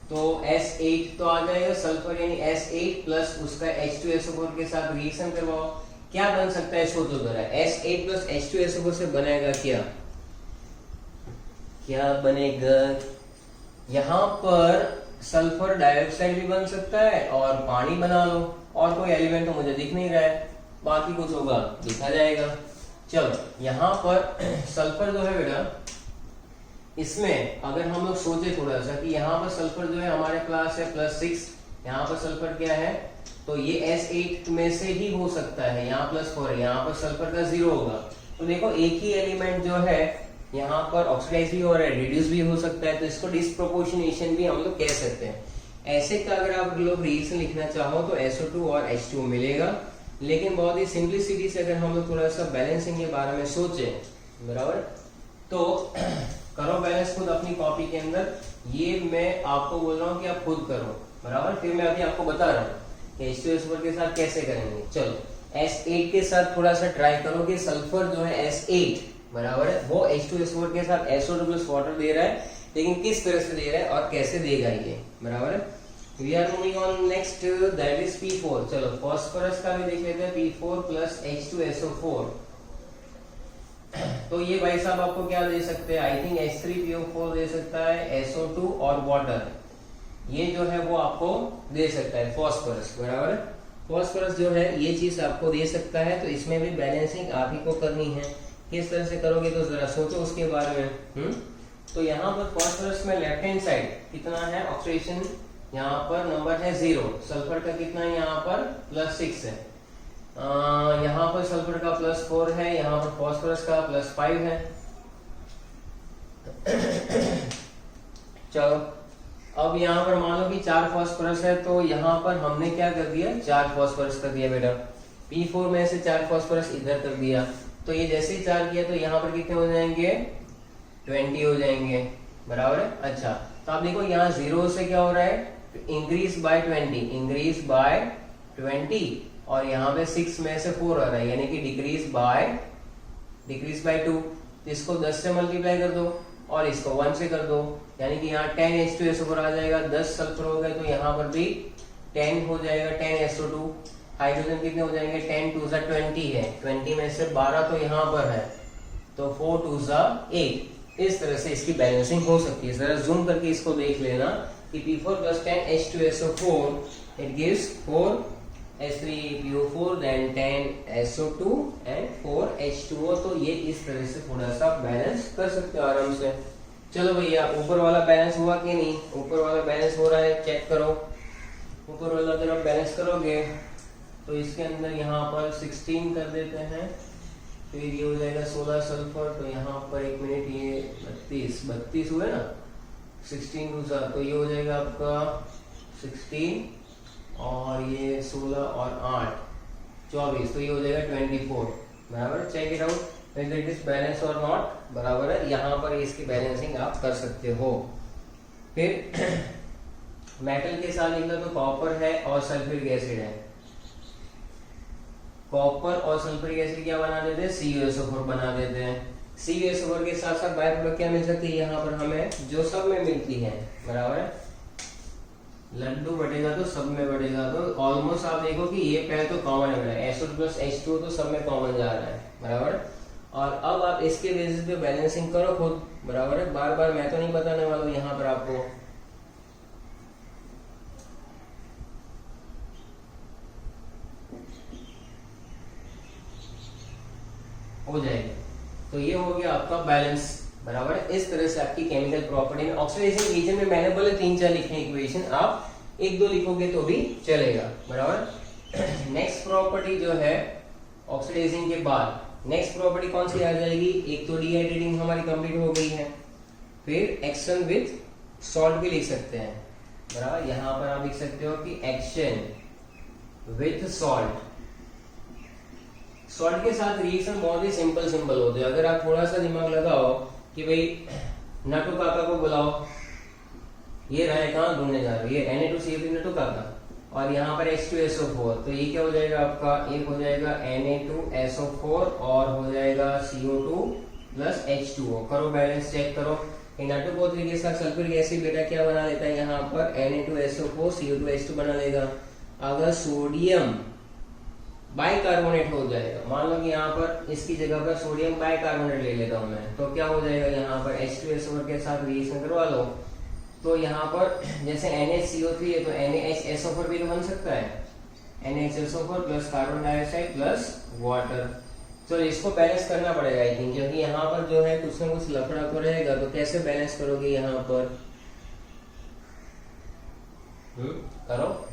तो S8 तो आ जाएगा सल्फर, यानी S8 प्लस उसका H2SO4 के साथ रिएक्शन करवाओ, क्या बन सकता है, सोचो जरा। S8 + H2SO4 से बनेगा क्या, क्या बनेगा, यहाँ पर सल्फर डाइऑक्साइड भी बन सकता है और पानी बना लो, और कोई एलिमेंट तो मुझे दिख नहीं रहा है, बाकी कुछ होगा दिखा जाएगा। चलो यहाँ पर सल्फर जो है बेटा, इसमें अगर हम लोग सोचे थोड़ा सा कि यहाँ पर सल्फर जो है हमारे पास है +6, यहाँ पर सल्फर क्या है, तो ये S8 में से ही हो सकता है, यहाँ +4 है, यहाँ पर सल्फर का 0 होगा। तो देखो एक ही एलिमेंट जो है यहाँ पर ऑक्सीडाइज भी हो रहा है, रिड्यूस भी हो सकता है, तो इसको डिस्प्रोपोर्शनेशन भी हम लोग कह सकते हैं। ऐसे का अगर आप लोग रिलेशन लिखना चाहो तो SO2 और H2O मिलेगा, लेकिन बहुत ही सिंपलिसिटी से अगर हम लोग थोड़ा सा बैलेंसिंग के बारे में सोचे, बराबर, तो करो बैलेंस खुद अपनी कॉपी के अंदर। ये मैं आपको बोल रहा हूँ कि आप खुद करो, बराबर, फिर मैं अभी आपको बता रहा हूँ कि H2SO4 के साथ कैसे करेंगे। चलो S8 के साथ थोड़ा सा ट्राई करो कि सल्फर जो है S8, बराबर है, वो H2SO4 के साथ SO2 प्लस वाटर दे रहा है, लेकिन किस तरह से दे रहा है और कैसे देगा ये, बराबर है। We are moving on next, that is P4। चलो फास्फोरस का भी देख लेते हैं, P4 प्लस H2SO4। तो ये भाई साहब आपको क्या दे सकते हैं, आई थिंक H3PO4 दे सकता है, SO2 और वाटर, ये जो है वो आपको दे सकता है फास्फोरस, बराबर है। फास्फोरस जो है ये चीज आपको दे सकता है, तो इसमें भी बैलेंसिंग आप ही को करनी है। किस तरह से करोगे तो जरा सोचो उसके बारे में। तो यहाँ पर फास्फोरस में लेफ्ट हैंड साइड कितना है ऑक्सीडेशन, यहाँ पर नंबर है 0, सल्फर का कितना है यहाँ पर +6 है, यहाँ पर सल्फर का +4 है, यहाँ पर फास्फोरस का +5 है। चलो अब यहाँ पर मान लो कि 4 फास्फोरस है, तो यहाँ पर हमने क्या कर दिया, 4 फास्फोरस कर दिया बेटा, P4 में से 4 फास्फोरस इधर कर दिया, तो ये जैसे ही 4 किया तो यहाँ पर कितने हो जाएंगे, 20 हो जाएंगे, बराबर है। अच्छा तो आप देखो यहाँ 0 से क्या हो रहा है, इंक्रीज बाय 20, इंक्रीज बाय 20, और यहाँ पे 6 में से 4 आ रहा है, यानी कि डिक्रीज बाय 2। इसको 10 से मल्टीप्लाई कर दो और इसको 1 से कर दो, यानी कि यहाँ 10 H2SO4 आ जाएगा, 10 सल्फर हो गए तो यहाँ पर भी 10 हो जाएगा, 10 SO2। हाइड्रोजन कितने हो जाएंगे, 10 2 20 है, 20 में से 12 तो यहाँ पर है, तो 4 2 8। इस तरह से इसकी बैलेंसिंग हो सकती है। जरा जूम करके इसको देख लेना कि P4 plus 10 H2SO4 it gives 4 H3PO4 then 10 SO2 and 4 H2O। तो ये इस तरह से थोड़ा सा बैलेंस कर सकते हो आराम से। चलो भैया ऊपर वाला बैलेंस हुआ कि नहीं, ऊपर वाला बैलेंस हो रहा है, चेक करो। ऊपर वाला अगर आप बैलेंस करोगे तो इसके अंदर यहाँ पर 16 कर देते हैं, फिर ये हो जाएगा 16 सल्फर, तो यहाँ पर 1 मिनट, ये 32 हुए ना, 16 दूसरा, तो ये हो जाएगा आपका 16 और ये 16 और 8 24, तो ये हो जाएगा 24, बराबर। Check it out whether it is balance और नॉट, बराबर है। यहाँ पर इसकी बैलेंसिंग आप कर सकते हो। फिर मेटल के साथ लिखा तो कॉपर है और सल्फ्यूरिक एसिड है। कॉपर और सल्फ्यूरिक एसिड क्या बना देते हैं, CuSO4 बना देते हैं। CuSO4 के साथ साथ बाय प्रोडक्ट क्या मिल सकती है यहाँ पर हमें, जो सब में मिलती है, बराबर है। लड्डू बढ़ेगा तो सब में बढ़ेगा, तो ऑलमोस्ट आप देखो कि ये पहले तो कॉमन है, SO2 प्लस H2O तो सब में कॉमन जा रहा है, बराबर। और अब आप इसके बेसिस पे बैलेंसिंग करो खुद, बराबर है। बार बार मैं तो नहीं बताने वाला हूँ यहाँ पर आपको। हो जाएगा, तो ये हो गया आपका बैलेंस, बराबर है। इस तरह से आपकी केमिकल प्रॉपर्टी में ऑक्सीडेशन रीजन में मैंने बोले 3-4 लिखने इक्वेशन, आप 1-2 लिखोगे तो भी चलेगा, बराबर। नेक्स्ट प्रॉपर्टी जो है ऑक्सीडेशन के बाद, नेक्स्ट प्रॉपर्टी कौन सी आ जाएगी, एक तो डिहाइड्रेटिंग हमारी कंप्लीट हो गई है, फिर एक्शन विथ सॉल्ट भी लिख सकते हैं, बराबर। यहाँ पर आप लिख सकते हो कि एक्शन विथ सॉल्ट। सॉल्ट के साथ रिएक्शन बहुत ही सिंपल होते हैं। अगर आप थोड़ा सा दिमाग लगाओ कि भाई नटू काका को बुलाओ, ये रहा है कहाँ ढूंढने जा रहे हो, ये Na2CO3 नटू काका, और यहाँ पर H2SO4, तो ये क्या हो जाएगा आपका, एक हो जाएगा Na2SO4 और हो जाएगा CO2 प्लस H2O। करो बैलेंस, चेक करो। Na2CO3 के साथ सल्फ्यूरिक एसिड बेटा क्या बना देता है, यहाँ पर Na2SO4 CO2H2 बना लेगा। अगर सोडियम बाइकार्बोनेट हो जाएगा। मान लो कि यहाँ पर इसकी जगह पर सोडियम बाइकार्बोनेट ले लेता हूँ मैं, तो क्या हो जाएगा, यहाँ पर H2SO4 के साथ रिएक्शन करवा लो तो यहाँ पर जैसे NaCO3 है तो NaHSO4 भी तो बन सकता है, NaHSO4 plus carbon dioxide plus water. चलो इसको बैलेंस करना पड़ेगा आई थिंक, क्योंकि यहाँ पर जो है कुछ ना कुछ लफड़ा तो रहेगा, तो कैसे बैलेंस करोगे यहाँ पर, करो।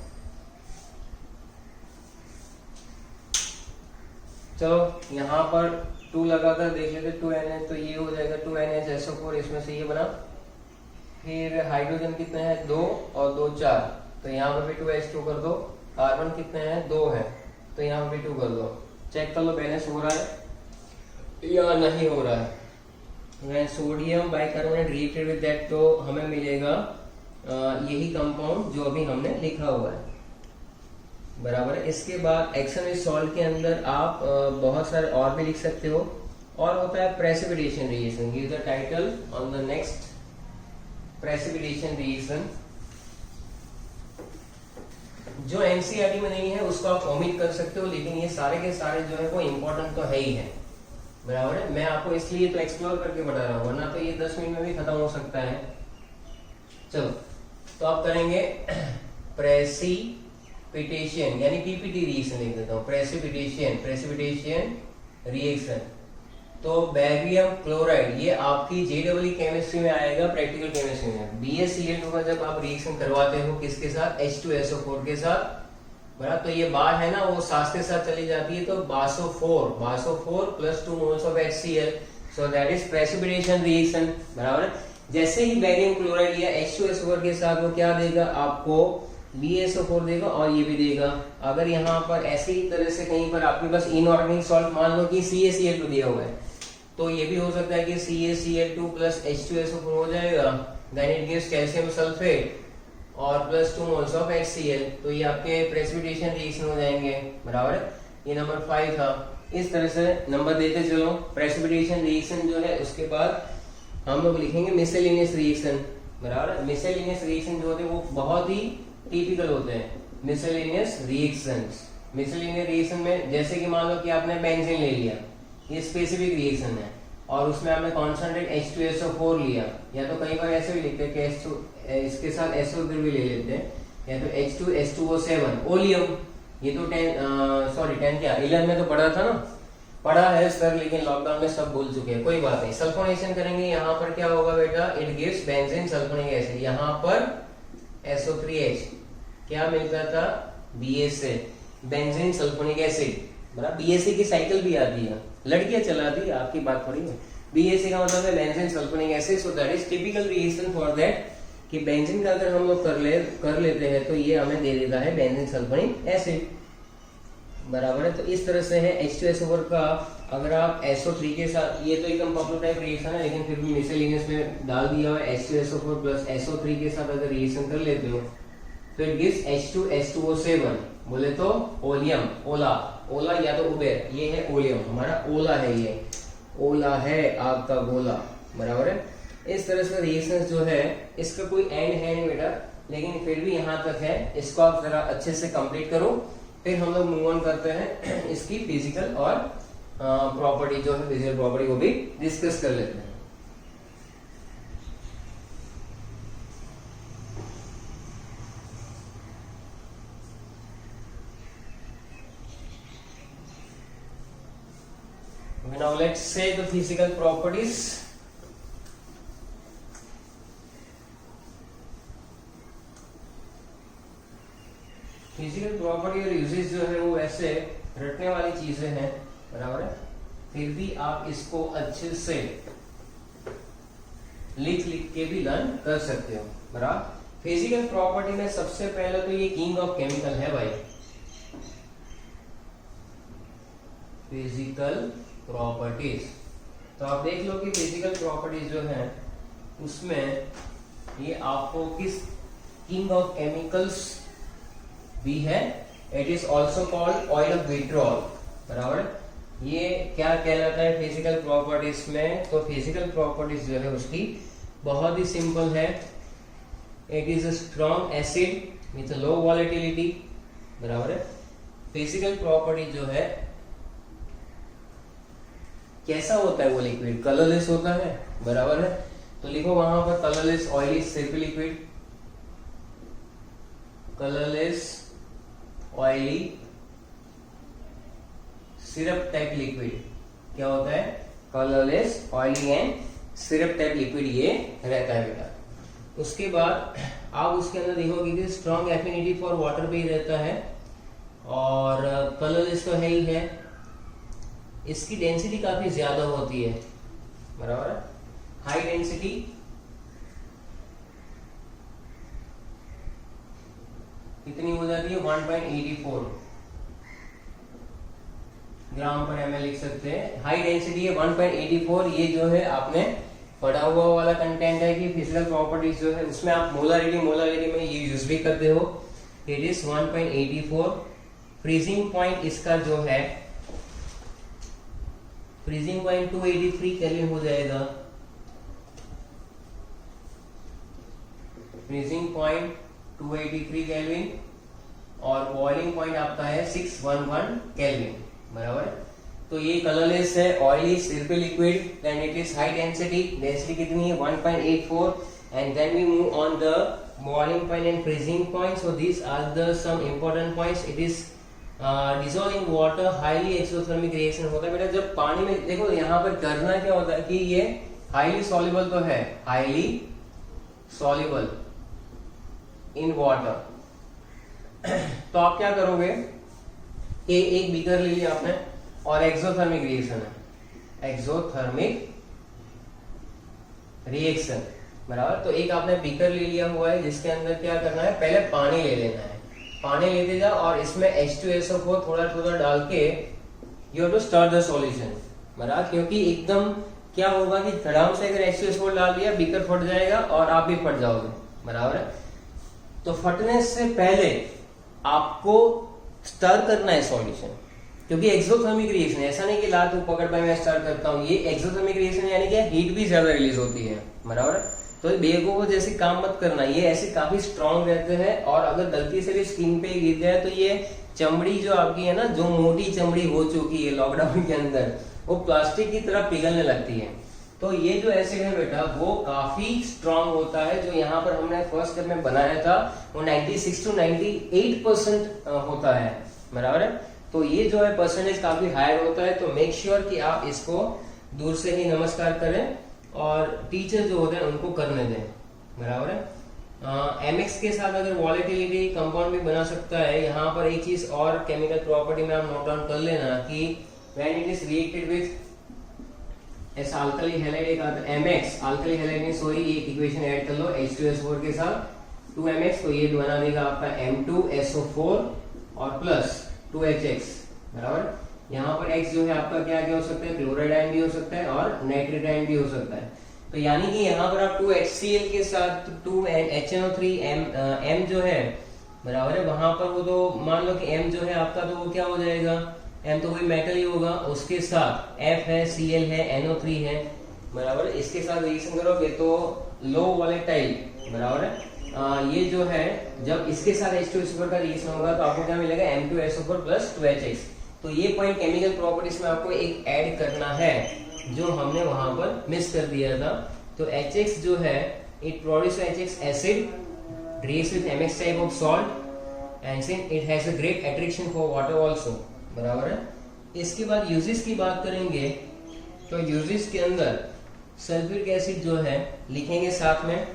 चलो यहाँ पर 2 लगाकर देख लेते, 2Na तो ये हो जाएगा 2NHSO4, इसमें से ये बना। फिर हाइड्रोजन कितने हैं, 2 और 2 4, तो यहाँ पर भी 2H2 कर दो। कार्बन कितने हैं, 2 है, तो यहाँ पर भी 2 कर दो। चेक कर लो बैलेंस हो रहा है या नहीं हो रहा है। Sodium bicarbonate reacted with that, तो हमें मिलेगा यही कंपाउंड जो अभी हमने लिखा हुआ है, बराबर है। इसके बाद एक्शन विद सॉल्ट के अंदर आप बहुत सारे और भी लिख सकते हो, और होता है precipitation reaction. Give the title on the next precipitation reaction. जो एनसीईआरटी में नहीं है उसको आप ओमिट कर सकते हो, लेकिन ये सारे के सारे जो है वो इम्पोर्टेंट तो है ही है, बराबर है। मैं आपको इसलिए तो एक्सप्लोर करके बता रहा हूँ, वरना तो ये 10 मिनट में भी खत्म हो सकता है। चलो तो आप करेंगे प्रेसिपिटेशन यानी पीपीटी रिएक्शन लिख देता हूँ, प्रेसिपिटेशन रिएक्शन। तो बैरियम क्लोराइड ये आपकी जेईई केमिस्ट्री में आएगा, प्रैक्टिकल केमिस्ट्री में। BaCl2 का जब आप रिएक्शन करवाते हो किसके साथ, H2SO4 के साथ, बराबर। तो ये बार है ना वो साथ के साथ चली जाती है, तो बासो4 plus 2 moles of HCl, so that is precipitation reaction, बराबर। जैसे ही बैरियम क्लोराइड या H2SO4 के साथ वो क्या देगा आपको, BaSO4 देगा, और ये भी देगा। अगर यहाँ पर ऐसी तरह से कहीं पर आपके पास इनऑर्गेनिक सॉल्ट, मान लो कि CaCl2 दिया हुआ है, तो ये भी हो सकता है कि CaCl2 प्लस H2SO4 हो जाएगा, then it gives calcium sulphate और प्लस 2 मोल्स ऑफ HCl, तो ये आपके प्रेसिपिटेशन रिएक्शन हो जाएंगे, बराबर है। ये नंबर 5 था। इस तरह से नंबर देते चलो। प्रेसिपिटेशन रिएक्शन जो है उसके बाद हम लोग लिखेंगे मिसेलेनियस रिएक्शन, बराबर। मिसेलेनियस रिएक्शन जो होते हैं वो बहुत ही टिपिकल होते हैं, मिसेलेनियस रिएक्शंस। मिसेलेनियस रिएक्शन में जैसे कि मान लो कि आपने बेंजीन ले लिया, ये स्पेसिफिक रिएक्शन है, और उसमें आपने कॉन्सेंट्रेट H2SO4 लिया, या तो कई बार ऐसे भी लिखते हैं कि इसके साथ SO3 भी ले लेते हैं, या तो H2H2O7 ओलियम। ये तो 10 क्या 11 में तो पढ़ा था ना, पढ़ा है सर, लेकिन लॉकडाउन में सब भूल चुके हैं, कोई बात नहीं। सल्फोनेशन करेंगे, यहाँ पर क्या होगा बेटा, it gives benzene sulphonic acid. यहाँ पर SO3H क्या मिलता था, BSA बेंजीन सल्फोनिक एसिड, बराबर। BSA की साइकिल भी आती है, लड़कियां चलाती है, आपकी बात थोड़ी है। BSA का मतलब है benzene sulphonic acid, so that is typical reaction for that, कि बेंजीन का अगर हम लोग कर लेते हैं तो ये हमें दे देता है बेंजीन सल्फोनिक एसिड, बराबर है। तो इस तरह से है H2SO4 का, अगर आप SO3 के साथ, ये तो एकदम पॉपुलर टाइप रिएक्शन है, लेकिन फिर भी मिसेलेनियस में डाल दिया हुआ है, H2SO4 प्लस SO3 के साथ अगर रिएक्शन कर लेते हो तो इट गिव्स H2H2O7, बोले तो ओलियम, ओला या तो उबेर, ये है ओलियम, हमारा ओला है, ये ओला है आपका गोला, बराबर है। इस तरह से रिएक्शंस जो है इसका कोई एंड है नहीं बेटा, लेकिन फिर भी यहाँ तक है, इसको आप जरा अच्छे से कंप्लीट करो, फिर हम लोग मूव ऑन करते हैं इसकी फिजिकल और प्रॉपर्टी जो है, फिजिकल प्रॉपर्टी वो भी डिस्कस कर लेते हैं। Now let's say the physical properties. Physical property और यूजेज जो है वो ऐसे रटने वाली चीजें हैं, बराबर है, फिर भी आप इसको अच्छे से लिख के भी लर्न कर सकते हो, बराबर। फिजिकल प्रॉपर्टी में सबसे पहले तो ये किंग ऑफ केमिकल है भाई, फिजिकल प्रॉपर्टीज। तो आप देख लो कि फिजिकल प्रॉपर्टीज जो है उसमें ये आपको किस किंग ऑफ केमिकल्स भी है, it is also called oil of vitriol, बराबर। ये क्या कहलाता है फिजिकल प्रॉपर्टीज में, तो फिजिकल प्रॉपर्टीज जो है उसकी बहुत ही सिंपल है, it is a strong acid with low volatility, बराबर है। फिजिकल प्रॉपर्टी जो है कैसा होता है वो लिक्विड, कलरलेस होता है, बराबर है। तो लिखो वहां पर colourless oily syrup liquid, colourless oily syrup type liquid क्या होता है, colourless oily and syrup type liquid ये रहता है बेटा। उसके बाद आप उसके अंदर देखोगे कि स्ट्रॉन्ग एफिनिटी फॉर वाटर पे ही रहता है और कलरलेस तो है ही है, इसकी डेंसिटी काफी ज्यादा होती है, बराबर है। हाई डेंसिटी कितनी हो जाती है, 1.84 ग्राम पर ml लिख सकते हैं। हाई डेंसिटी है 1.84। ये जो है आपने पढ़ा हुआ वाला कंटेंट है कि फिजिकल प्रॉपर्टीज जो है उसमें आप मोलारिटी में ये यूज भी करते हो। It is 1.84। फ्रीजिंग पॉइंट इसका जो है फ्रीजिंग पॉइंट 283 केल्विन हो जाएगा। फ्रीजिंग पॉइंट 283 केल्विन और बॉइलिंग पॉइंट आपका है 611 केल्विन, बराबर है। तो ये कलरलेस है, oily syrupy liquid, then it is high density, density कितनी है 1.84 and then we move on the boiling point and freezing point. So this are the some important points. It is dissolving water, highly exothermic reaction होता है बेटा जब पानी में, देखो यहाँ पर करना क्या होता है कि ये हाईली सॉल्युबल तो है, हाईली सॉल्युबल इन वाटर। तो आप क्या करोगे कि एक बीकर ले लिया आपने और एक्सोथर्मिक रिएक्शन है, एक्सोथर्मिक रिएक्शन, बराबर। तो एक आपने बीकर ले लिया हुआ है जिसके अंदर क्या करना है, पहले पानी ले लेना है, पानी लेते जाओ और इसमें H2SO4 थोड़ा थोड़ा डाल के you have to stir the solution, बराबर। क्योंकि एकदम क्या होगा कि धड़ाम से अगर H2SO4 डाल दिया बीकर फट जाएगा और आप भी फट जाओगे, बराबर है। तो फटने से पहले आपको स्टर करना है सॉल्यूशन, क्योंकि एक्सोथर्मिक रिएक्शन, ऐसा नहीं कि ला तू पकड़ पाए मैं स्टर करता हूँ, ये एक्सोथर्मिक रिएक्शन यानी कि हीट भी ज्यादा रिलीज होती है, बराबर है। तो बेगों को जैसे काम मत करना, ये ऐसे काफी स्ट्रांग रहते हैं और अगर गलती से भी स्किन पे गिर जाए तो ये चमड़ी जो आपकी है ना, जो मोटी चमड़ी हो चुकी है लॉकडाउन के अंदर, वो प्लास्टिक की तरह पिघलने लगती है। तो ये जो एसिड है बेटा वो काफी स्ट्रांग होता है, जो यहाँ पर हमने फर्स्ट स्टेप में बनाया था वो 96 to 98% होता है, बराबर है। तो ये जो है परसेंटेज काफी हायर होता है। तो मेक श्योर कि आप इसको दूर से ही नमस्कार करें और टीचर जो होते हैं उनको करने दें, बराबर है। एमएक्स के साथ अगर वॉलेटिलिटी कंपाउंड भी बना सकता है। यहाँ पर एक चीज और केमिकल प्रॉपर्टी में आप नोट डाउन कर लेना कि when it is reacted with S alkali halide, एक आता है एमएक्स अल्कली हैलाइड में, सॉरी ये इक्वेशन ऐड कर लो H2SO4 के साथ 2mx, तो ये बना देगा आपका M2SO4 और प्लस 2HX, बराबर। यहाँ पर X जो है आपका क्या क्या हो सकता है, क्लोराइड आयन भी हो सकता है और नाइट्रेट आयन भी हो सकता है। तो यानी कि यहाँ पर आप 2HCl के साथ 2HNO3 M जो है, बराबर है, वहां पर वो तो मान लो कि M जो है आपका, तो वो क्या हो जाएगा, M तो वही मेटल ही होगा, उसके साथ F है, Cl है, NO3 है, बराबर। इसके साथ रिएक्शन करोगे तो लो वॉलेटाइल, बराबर है। ये जो है जब इसके साथ H2SO4 का रिएक्शन होगा तो आपको क्या मिलेगा, M2SO4 प्लस 2HX। तो ये पॉइंट केमिकल प्रॉपर्टीज में आपको एक ऐड करना है जो हमने वहां पर मिस कर दिया था। तो HX जो है, it produce HX acid reacts with MX type of salt and since it has a great attraction for water also, बराबर है। इसके बाद यूजेस की बात करेंगे तो यूजेस के अंदर सल्फ्यूरिक एसिड जो है लिखेंगे साथ में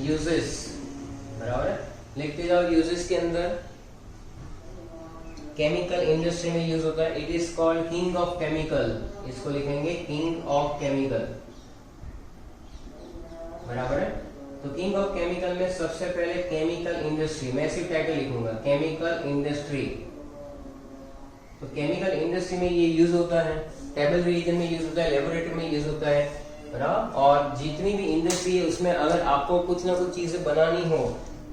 यूजेस, बराबर है, लिखते जाओ। यूजेस के अंदर केमिकल इंडस्ट्री में यूज होता है, it is called king of chemical, इसको लिखेंगे किंग ऑफ केमिकल, बराबर है। तो किंग ऑफ केमिकल में सबसे पहले केमिकल इंडस्ट्री, मैं सिर्फ टाइटल लिखूंगा केमिकल इंडस्ट्री। तो केमिकल इंडस्ट्री में ये यूज होता है, टेबल रीजन में यूज होता है, लेबोरेटरी में यूज होता है, बराबर। और जितनी भी इंडस्ट्री है उसमें अगर आपको कुछ ना कुछ चीजें बनानी हो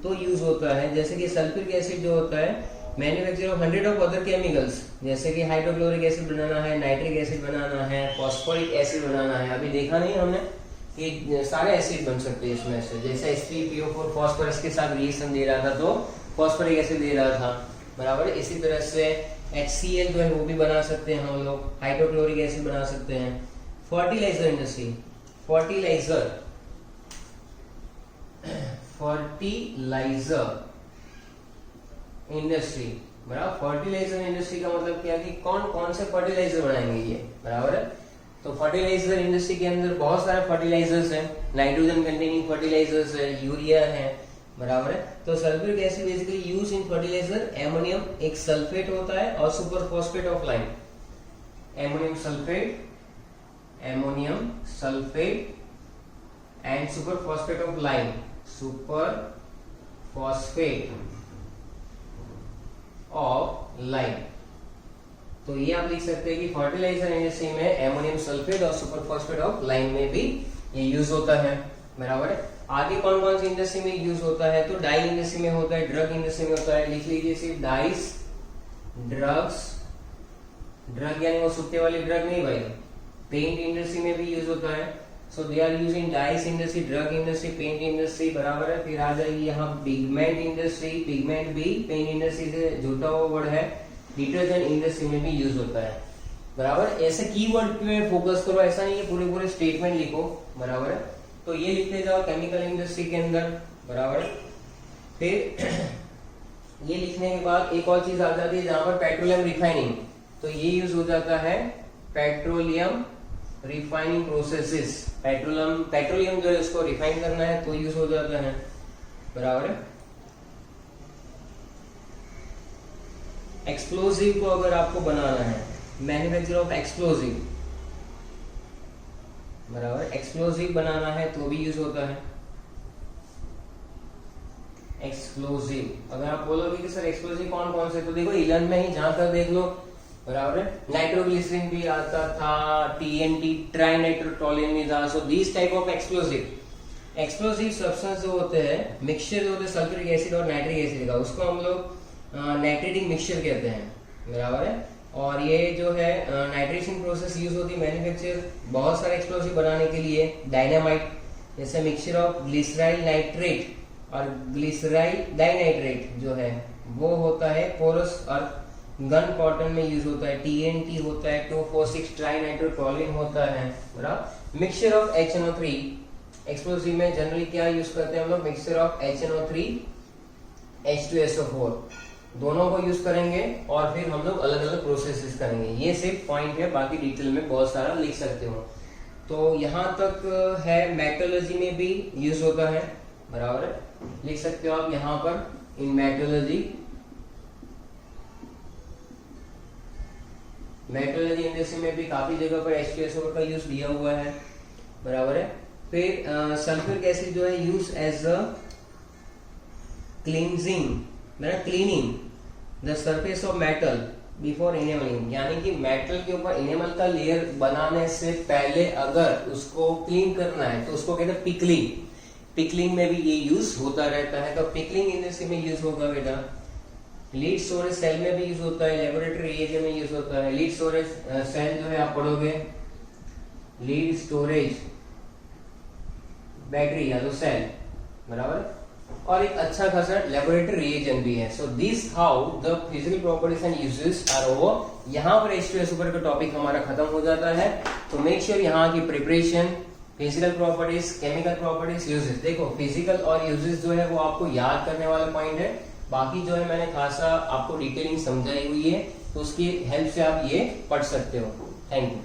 तो यूज होता है। जैसे कि सल्फ्यूरिक एसिड जो होता है manufacture of 100 of other chemicals, जैसे कि हाइड्रोक्लोरिक एसिड बनाना है, नाइट्रिक एसिड बनाना है, फॉस्फोरिक एसिड बनाना है। अभी देखा नहीं हमने कि सारे एसिड बन सकते हैं इसमें से, जैसे H3PO4 फॉस्फोरस के साथ रिएक्शन दे रहा था तो फॉस्फोरिक एसिड दे रहा था, बराबर। इसी तरह से HCl जो है वो भी बना सकते हैं हम लोग, हाइड्रोक्लोरिक एसिड बना सकते हैं। फर्टिलाइजर इंडस्ट्री, फर्टिलाइजर इंडस्ट्री, बराबर। फर्टिलाइजर इंडस्ट्री का मतलब क्या कि कौन कौन से फर्टिलाइजर बनाएंगे ये, बराबर है। तो फर्टिलाइजर इंडस्ट्री के अंदर बहुत सारे फर्टिलाइजर्स हैं, नाइट्रोजन कंटेनिंग फर्टिलाइजर्स है, यूरिया है, बराबर है। तो sulphuric acid basically use in fertilizer, ammonium एक सल्फेट होता है और super phosphate of lime, ammonium sulphate and super phosphate of lime, super phosphate of lime. तो ये आप लिख सकते हैं कि फर्टिलाइजर इंडस्ट्री में एमोनियम सल्फेट और सुपर फॉस्फेट ऑफ लाइम में भी ये यूज होता है, बराबर है। आगे कौन कौन सी इंडस्ट्री में यूज होता है, तो डाई इंडस्ट्री में होता है, ड्रग इंडस्ट्री में होता है। लिख लीजिए सिर्फ डाइस, ड्रग्स, ड्रग यानी वो सुट्टे वाली ड्रग नहीं भाई। पेंट इंडस्ट्री में भी यूज होता है, so they are use in dyes industry, drug industry, paint industry, बराबर है। फिर आ जाएगी यहाँ पिगमेंट इंडस्ट्री, पिगमेंट भी पेंट इंडस्ट्री से जुड़ा हुआ वर्ड है। डिटर्जेंट इंडस्ट्री में भी यूज होता है, बराबर। ऐसे कीवर्ड पे फोकस करो, ऐसा नहीं है पूरे पूरे स्टेटमेंट लिखो, बराबर है। तो ये लिखते जाओ केमिकल इंडस्ट्री के अंदर, बराबर। फिर ये लिखने के बाद एक और चीज आ जाती है जहां पर पेट्रोलियम रिफाइनिंग, तो ये यूज हो जाता है पेट्रोलियम रिफाइनिंग प्रोसेसेस। पेट्रोलियम जो है उसको रिफाइन करना है तो यूज हो जाता है, बराबर है। एक्सप्लोजिव को अगर आपको बनाना है, मैन्युफैक्चर ऑफ एक्सप्लोजिव, बराबर, एक्सप्लोजिव बनाना है तो भी यूज होता है एक्सप्लोजिव। अगर आप बोलोगे कि सर एक्सप्लोजिव कौन कौन से, तो देखो इलन में ही जहां तक देख लो, बराबर है। नाइट्रोग्लिसरीन भी आता था, TNT trinitrotoluene, so this type of explosive substance जो होते हैं, मिक्सचर जो होते हैं सल्फ्यूरिक एसिड और नाइट्रिक एसिड का, उसको हम लोग नाइट्रेटिक मिक्सचर कहते हैं, बराबर है। और ये जो है नाइट्रेशन प्रोसेस यूज होती है मैन्युफैक्चर बहुत सारे एक्सप्लोजिव बनाने के लिए। डायनामाइट जैसे मिक्सचर ऑफ ग्लिसराइल नाइट्रेट और ग्लिसराइल डाइनाइट्रेट जो है वो होता है पोरस और गन कॉटन में यूज होता है। TNT होता है, 2,4,6 ट्राई नाइट्रोटोलुएन होता है, बराबर। मिक्सचर ऑफ HNO3 एक्सप्लोजिव में जनरली क्या यूज करते हैं हम लोग, मिक्सचर ऑफ HNO3 H2SO4 दोनों को यूज करेंगे और फिर हम लोग अलग अलग प्रोसेसेस करेंगे। ये सिर्फ पॉइंट है, बाकी डिटेल में बहुत सारा लिख सकते हो। तो यहाँ तक है। मेटलर्जी में भी यूज होता है, बराबर है, लिख सकते हो आप यहाँ पर इन मेटलर्जी इंडस्ट्री में भी काफी जगह पर H2SO4 का यूज दिया हुआ है, बराबर है। फिर सल्फ्यूरिक एसिड जो है use as a cleaning the surface of metal before enamelling, यानी कि मेटल के ऊपर इनेमल का लेयर बनाने से पहले अगर उसको क्लीन करना है तो उसको कहते हैं पिकलिंग में भी ये यूज होता रहता है। तो पिकलिंग इंडस्ट्री में यूज होगा बेटा। लीड स्टोरेज सेल में भी यूज होता है, लेबोरेटरी रिएजेंट में यूज होता है। लीड स्टोरेज सेल जो है आप पढ़ोगे, लीड स्टोरेज बैटरी या तो सेल, बराबर। और एक अच्छा खासा लेबोरेटरी रिएजेंट भी है। So this how the physical properties and uses are over. यहाँ पर H2SO4 का टॉपिक हमारा खत्म हो जाता है। तो मेक श्योर यहाँ की preparation, physical properties, chemical properties, uses, देखो फिजिकल और यूजेस जो है वो आपको याद करने वाला पॉइंट है। बाकी जो है मैंने खासा आपको डिटेलिंग समझाई हुई है, तो उसकी हेल्प से आप ये पढ़ सकते हो। Thank you.